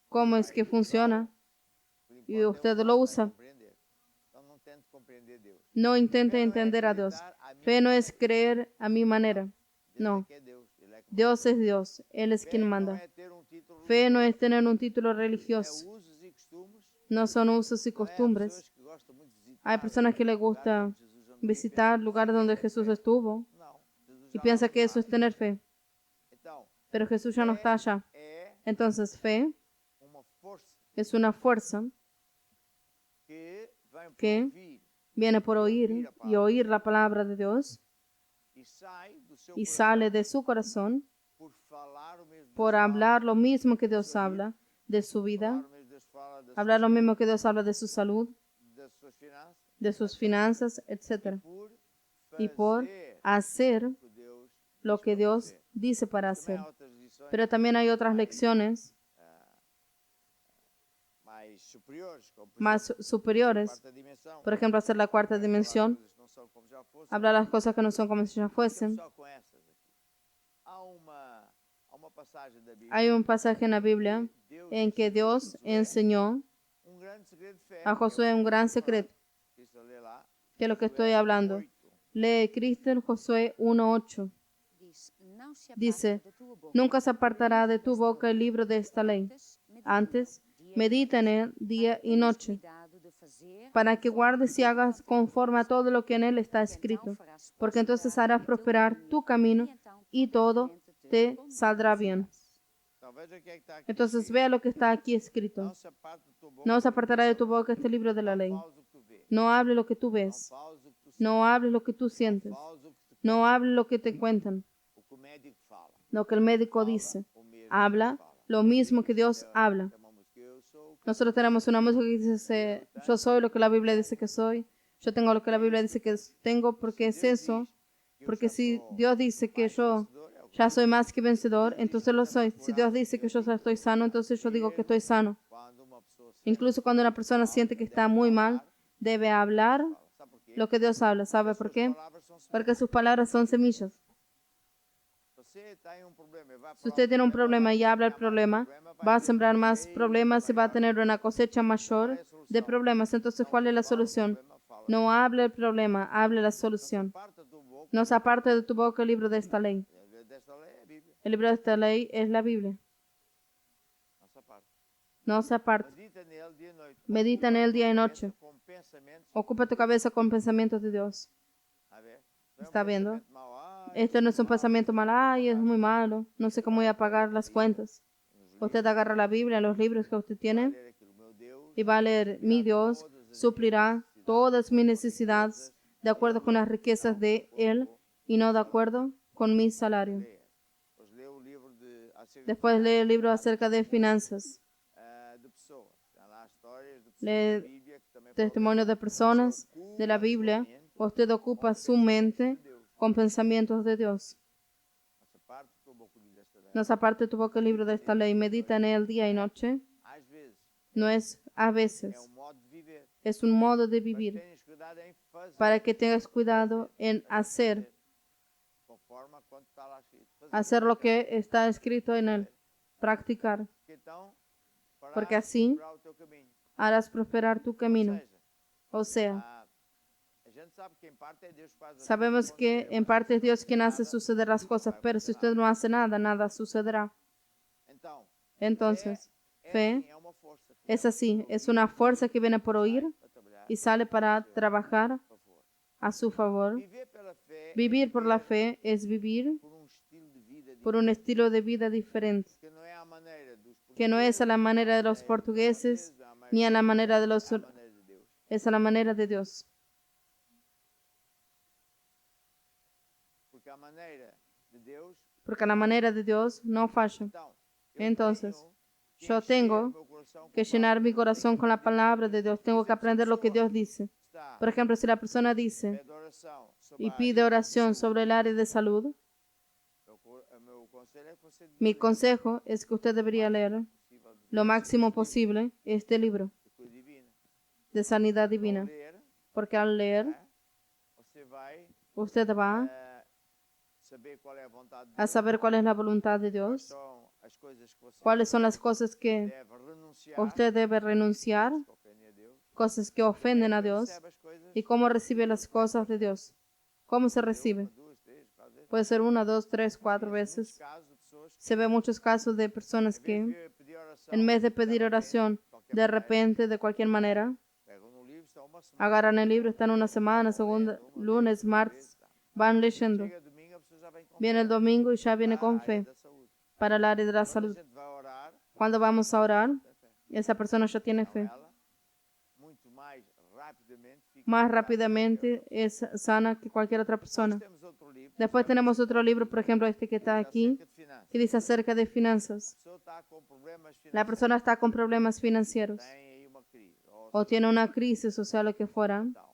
cómo es que funciona y usted lo usa. Então não tente compreender Deus. No intente entender a Dios. Fe no es creer a mi manera. No. Deus é Deus. Ele é que Dios es Dios. Él es Fé quien não manda. é ter um título Fe no es tener un título é religioso. usos e costumes. No son usos y Não é? Há costumbres. pessoas que gostam muito de visitar Hay personas que les lugares gusta onde Jesus andou e visitar pensam, lugares donde Jesús estuvo Não, Jesus y já piensa não que eso está. es tener fe. Então, Pero Jesús ya no está allá. é Entonces fe uma força es una fuerza que vai por que ouvir viene por oír y oír la palabra de Dios e sai do seu y coração sale de su corazón por falar o mesmo por Deus hablar lo mismo que Dios habla de su fala, vida, falar o mesmo Deus fala da hablar sua lo saúde, mismo que Dios habla de su salud, das suas finanças, de sus finanzas, etc. por Y por fazer hacer o que Deus lo diz que para Dios fazer. dice para Também hacer. há outras lições Pero también hay otras lecciones mais superiores, como por más exemplo, superiores. quarta dimensão, Por ejemplo, hacer la cuarta falar dimensión, coisas que não são como já fossem. hablar las cosas que no son como si ya Ficamos fuesen. só com essas aqui. Há uma passagem da Bíblia Hay un pasaje en la Biblia que Deus en que Dios enseñó grande segredo de fé. a Josué un gran secreto, Cristo lê lá, que es lo que estoy hablando. 8. Lee Cristo en Josué 1:8. Diz, não se Dice, aparte da tua boca, nunca se apartará de tu boca el libro de esta ley. antes Antes, medita en él día y noche, cuidado de fazer, para que guardes y hagas conforme a todo lo que en él está escrito, porque entonces harás prosperar tu camino y todo te saldrá bien. Então veja o que é que está aqui. Entonces vea lo que está aquí escrito. Não se aparte da tua boca. No se apartará de tu boca este libro de la ley. Fales o que tu vês. No hable lo que tú ves. Fales o que tu No hables lo que tú sientes. Fales o que tu No hables lo que te cuentan. o que o médico fala. Lo que el médico dice. O mesmo Habla que fala. lo mismo que Dios habla. Tem uma música, eu sou o que Nosotros tenemos una música que dice, yo soy lo que la Biblia dice que soy. Yo tengo lo que la Biblia dice que tengo, porque es eso. Porque si Dios dice que yo ya soy más que vencedor, entonces lo soy. Si Dios dice que yo ya estoy sano, entonces yo digo que estoy sano. quando uma pessoa se Incluso cuando una persona siente que está muy mal, debe hablar fala. Sabe por quê? lo que Dios habla. ¿Sabe por qué? Palavras são Porque sus palabras son semillas. Você tem um problema, vai Si usted tiene un problema y habla el problema, va a sembrar más problemas y va a tener una cosecha mayor de problemas. Entonces, ¿cuál es la solución? No hable el problema, hable la solución. Parta tu boca, No se aparte de tu boca el libro de esta ley. desta lei é a Bíblia. El libro de esta ley es la Biblia. Nossa parte. No se aparte. Medita nele dia e noite. Medita en él día y noche. Com pensamentos, Ocupa tu cabeza con pensamientos de Dios. a ver. Não é Está viendo? pensamento mau, Esto no es un pensamiento malo, ay, es muy malo, no sé cómo voy a pagar las cuentas. Usted agarra la Biblia, los libros que usted tiene, ler aquilo, meu Deus, y va a leer, mi Dios suplirá todas mis necesidades de acuerdo con las riquezas de Él y no de acuerdo con mi salario. ler. Depois lê o livro de acerca Después lee el libro acerca de finanzas, de pessoas. Tem lá histórias de pessoas lee da Bíblia que também testimonios de personas de la Biblia. Usted ocupa su mente con pensamientos de Dios. Nossa parte tomou cuidado desta lei. No se aparte tu boca el libro de esta ley, medita en él día y noche. Às vezes No es a é veces, modo de viver. es un modo de Mas vivir. tenhas cuidado em fazer Para que tengas cuidado en hacer, conforme a quanto está lá escrito. Fazer. hacer lo que está escrito en él, practicar, Porque então, farás porque así prosperar o teu caminho. harás prosperar tu Ou camino. seja, O sea, a gente sabe que em parte é Deus que faz as sabemos coisas que acontecer, en mas parte es Dios se quien nada, hace suceder las cosas, vai pero si acontecer usted no hace nada, nada sucederá. Então, Entonces, é fe assim, é uma força que es así, es una fuerza que viene por oír vai trabalhar y sale para trabajar a favor. a su favor. Viver pela fé Vivir por la fe es vivir por estilo de vida por un estilo de vida diferente, que não é a maneira dos que no es a la manera de los portugueses ni a la manera de los... a maneira de Deus. Es a la manera de Dios. Porque a maneira de Deus. porque la manera de Dios no falla. Então, eu Entonces, tenho que yo encher tengo meu coração com que a llenar palavra mi de Deus. corazón con la palabra de Dios. Tengo que aprender lo que Dios dice. Está, Por ejemplo, si la persona dice pede oração sobre y a pide área de oración saúde, sobre el área de salud, meu conselho é que você devia mi ler consejo es que usted debería leer possível de lo Deus, máximo esse livro posible este libro de cura divina. de sanidad Ao divina, ler, porque al leer você vai usted va saber qual é a vontade de a Deus, saber cuál es la voluntad de quais Dios, são as coisas que você cuáles son las cosas que deve renunciar, usted debe renunciar, que ofendem a Deus, cosas que ofenden a como é que Dios, recebe as coisas, y cómo recibe las cosas de Dios. ¿Cómo se recibe? uma, duas, três, quatro vezes. Puede ser una, dos, tres, cuatro Conheço muitos veces. casos de pessoas que, Se ve muchos casos de personas em vez que, de pedir oração, en vez de pedir de repente, oración, qualquer de maneira, repente, de cualquier manera, pegam no livro, estão uma semana, agarran el libro, están una semana, segunda, lendo, uma lunes, vez, duas martes, vezes, tá. van leyendo. Chega domingo, a pessoa já vem com Viene el fé domingo y ya viene para a con área fe da saúde. para el área de la Quando a salud. gente vai orar, Cuando vamos a orar, tem fé. esa persona ya tiene Então, fe. ela, muito mais rapidamente, fica Más curada que rápidamente qualquer outra. es sana que cualquier otra Nós persona. temos outro livro, Después já tenemos vimos, otro libro, por ejemplo, este que está diz aquí, acerca de finanças. que dice acerca de finanzas. A pessoa está com problemas La financeiros, persona está con problemas financieros tem aí uma crise, o tiene una crisis, o sea, lo que fuera. então, dinheiro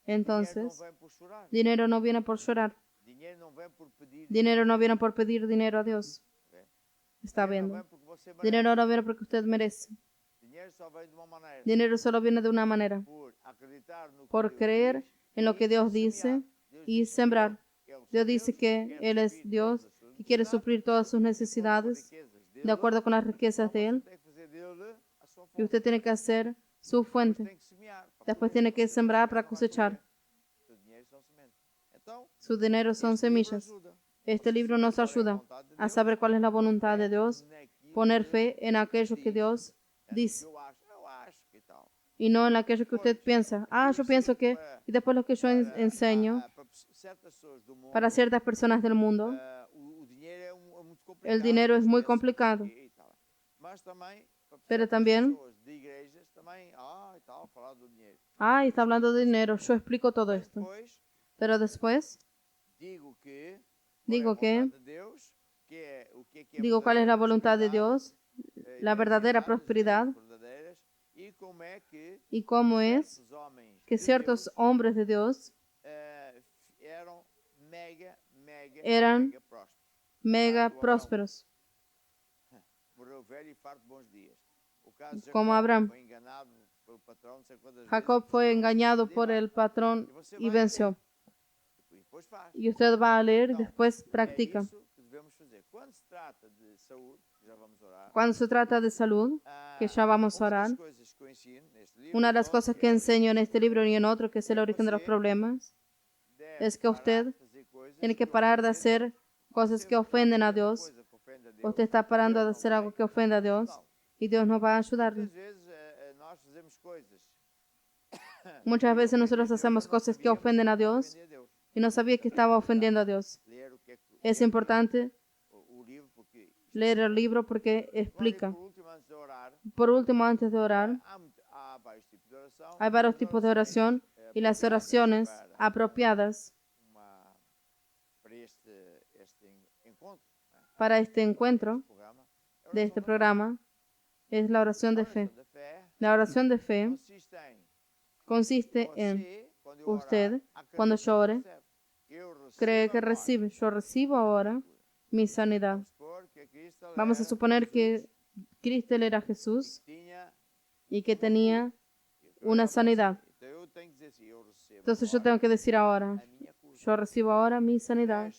não Entonces, vem por chorar, dinero no viene por llorar. dinheiro não vem por pedir, Dinero no viene por pedir dinero a Dios. Está dinheiro não viendo. vem porque você merece. Dinero no viene porque usted merece. Dinheiro só vem de uma maneira, Dinero solo viene de una manera. por acreditar no que Por Deus creer diz en lo que e Dios semear. dice Deus y diz que sembrar. Ele é o Dios seu dice Deus, que quer Él es suprir Dios todas as suas que quiere necessidades, suplir todas sus de acordo com as necesidades riquezas de dele, acuerdo con las riquezas então de você Él. tem que fazer dele a sua Y fonte. usted tiene que hacer su Depois fuente. tem que semear para Después colher. tiene que Você sembrar não para vai cosechar. colher. Seu dinheiro são sementes. Então, Su dinero son este livro semillas. ajuda. Este Você libro saber nos qual é a ayuda vontade de a Deus, saber cuál es la voluntad de fé Dios, naquilo poner que fe en aquello que diz. Dios É no que dice eu acho que tal. y no en aquello que usted piensa. Ah, yo pienso que, y después lo que yo enseño Para certas pessoas do mundo, para ciertas personas del mundo, o dinheiro é muito complicado. el dinero es muy esquece complicado. e tal. Mas também, para Pero certas también, pessoas de igrejas, também, e tal, falar do dinheiro. ah, está hablando de dinero, yo explico todo Mas esto. depois, Pero después digo que, Digo qual é a que- vontade de Deus, que é o que é digo cuál es la voluntad de Dios, la verdadera prosperidad, e como é que y cómo es certos homens que de ciertos Deus, hombres de Dios eram Eran mega prósperos. mega Abraham. prósperos, Morreu velho e farto de bons dias. O caso de como Jacó Abraham. foi enganado pelo patrão, não sei quantas Jacob vezes, fue mas engañado ali por vai. el patrón E você y vai venció. ler. E depois faz. Y usted va a leer y Então, después é practica. isso que devemos fazer. Quando se trata de saúde, já vamos orar. Cuando se trata de salud, que ya vamos a uma orar, das coisas que eu ensino neste livro, una de las então, cosas que enseño en este libro y en otro, que es el origen de los problemas, deve es que usted parar de fazer coisas tiene que parar de ofendem a hacer Deus. cosas Você que está ofenden a fazendo Dios. coisa que ofende a Deus, Usted está parando Deus de não hacer vai algo que ofenda a Dios ajudá-lo. y Dios nos va a ayudarle. Muitas vezes nós fazemos coisas Muchas veces nosotros hacemos cosas que ofenden a Dios ofender a Deus. y no sabía que estaba ofendiendo a Dios. Ler o que é que Es importante o livro, porque leer el libro porque Agora, e explica. por último, antes de orar, Por último, antes de orar, há vários tipos de oração. hay varios tipos de oración y las oraciones apropiadas para este encontro, para este encuentro programa. de este programa es la oración de fe. La oración de fe consiste en usted, cuando yo ore, cree que recibe. Yo recibo ahora mi sanidad. Vamos a suponer que Cristo era Jesús y que tenía una sanidad. Entonces yo tengo que decir ahora, yo recibo ahora mi sanidad.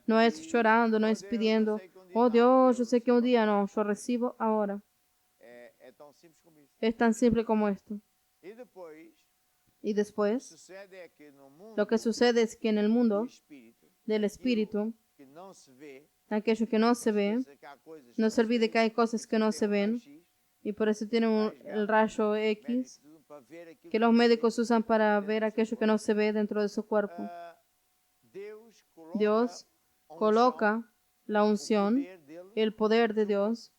No es llorando, no es pidiendo, oh Dios, yo sé que un día no, yo recibo ahora. É tão simples como isso. Es tan simple como esto. E depois, Y después, sucede é que no mundo lo que sucede es que en el do mundo espírito, del espíritu, que não se vê, aquello que no se ve, que há coisas no que se olvide que hay cosas que no se ven X, y por eso tienen el rayo X médicos usam para ver aquilo que los médicos usan para ver aquello que no se ve dentro de su cuerpo. Dios coloca la unción, el poder de Dios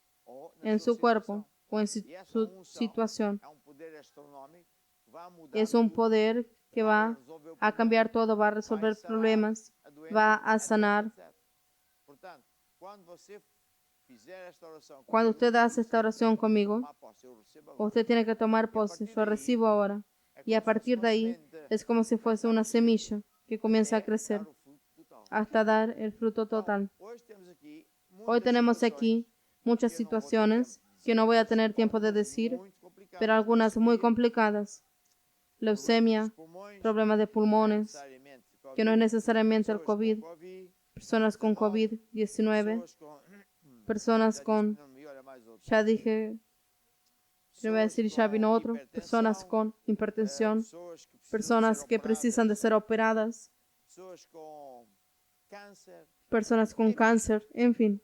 en su cuerpo o en su situación. Es un poder que va a cambiar todo, va a resolver problemas, va a sanar Portanto, quando você fizer esta oração Cuando usted hace esta oración conmigo, tomar posse, eu recebo agora. usted tiene que tomar posse. Yo recibo ahora. Y a partir de ahí es como si fuese una semilla que comienza a crecer Dar o fruto total. hasta dar el fruto total. Hoje temos aqui Hoy muitas tenemos situações aquí muchas situaciones que no voy a tener tiempo de decir, muito complicadas, pero algunas muy complicadas. Leucemia, pulmões, problemas de pulmones, necessariamente que no es necesariamente el pessoas com COVID, Covid, personas con COVID-19, pessoas com personas já con, disse, não me olha mais outro. ya dije, yo voy a decir, ya vino otro, personas con hipertensión, personas que precisan de ser operadas, pessoas com câncer, personas con cáncer, en fin.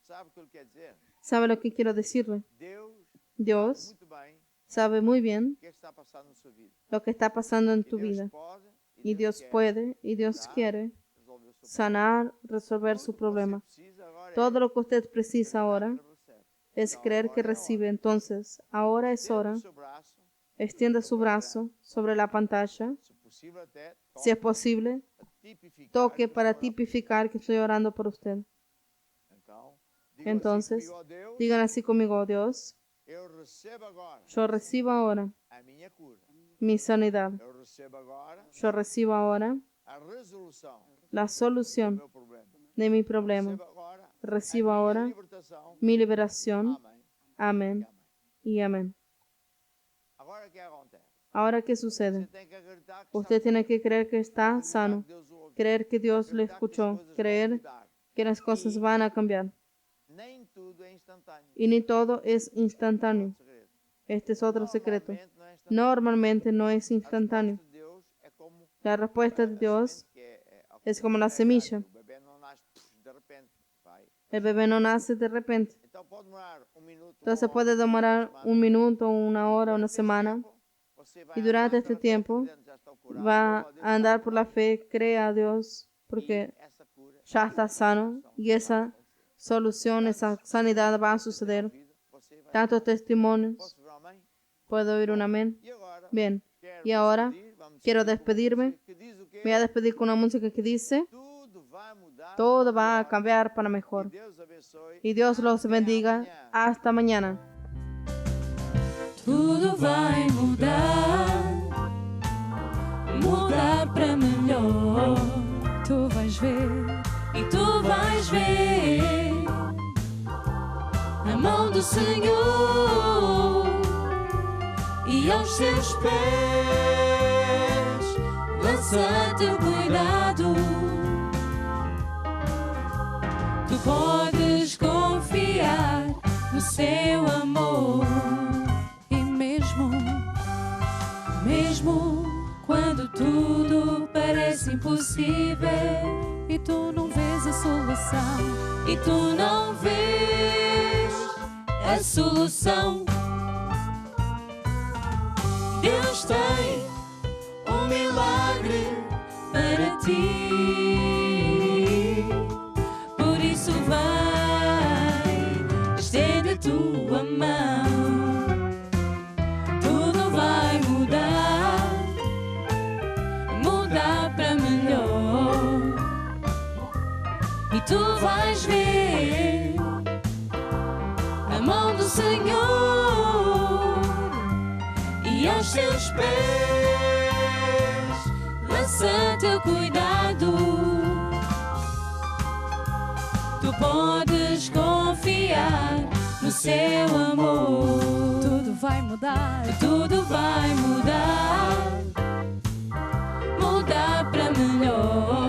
sabe o que ele quer dizer? ¿Sabe lo que quiero decirle? Deus Dios muito bem sabe muy bien o que está passando na sua vida. lo que está pasando en E tu Deus vida. pode Y Dios quer puede y Dios quiere resolver o seu sanar, resolver su problema. problema. Tudo que você precisa agora Todo lo que usted precisa ahora é recebe. es creer que recibe. Entonces, ahora es hora. Estenda o seu braço, Extienda su brazo sobre la pantalla. se possível até Si es posible, tipificar toque que para você orou. tipificar que estoy orando por usted. Então, diga Entonces, assim comigo, ó Deus, digan así conmigo, oh Dios, eu recebo agora yo recibo ahora a minha cura. mi sanidad. Eu recebo agora Yo recibo ahora a resolução la do solución meu problema. de mi problema. Recebo agora Recibo a minha ahora libertação. mi liberación. Amém. Amén Amém. y amén. Agora o que acontece? Ahora, ¿qué Você sucede? tem que acreditar que Usted está tiene que creer que está acreditar sano, que Deus o ouve, creer que Dios le acreditar que as escuchó, coisas vão creer mudar. que las cosas van a cambiar. Nem tudo é instantâneo. Y ni todo es instantáneo. Outro segredo. Este es otro secreto. Normalmente não é instantâneo. Normalmente no es A instantáneo. resposta de Deus é como La respuesta de a Dios semente que é es como la pega, semilla. O bebê não nasce de repente, vai. El bebé no nace de repente. Então pode demorar minuto, Entonces uma hora, puede demorar uma un minuto, una hora, una Durante esse semana. tempo, você vai Y durante andar este pela fé, tiempo dizendo, "Já estou curado, Va louvo a Deus, a andar está por la curado", fe, crea a Dios, porque e essa cura, ya está sano y esa solución, esa sanidad va a suceder. você vai. Tantos testimonios. Posso ver um amém? ¿Puedo oír un amén? E agora, Bien. quero Y me ahora despedir, vamos quiero seguir com uma despedirme. música que diz o quê? Me voy a despedir con una música que dice, Tudo vai mudar todo para va a melhor. cambiar para Que mejor. Deus abençoe. Y Dios los Até bendiga. amanhã. Hasta mañana. Tudo vai mudar para melhor. Tu vais ver e tu vais ver a mão do Senhor e aos seus pés lança teu cuidado. Tu podes confiar no seu amor. E mesmo quando tudo parece impossível e tu não vês a solução, e tu não vês a solução, Deus tem um milagre para ti. Por isso vai, estende a tua mão. Tudo vai mudar para melhor. E tu vais ver a mão do Senhor e aos seus pés lança teu cuidado. Tu podes confiar no seu amor. Tudo vai mudar para melhor.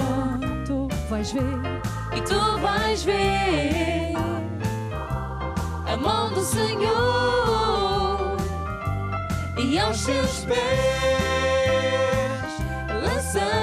Tu vais ver e tu vais ver a mão do Senhor e aos seus pés lança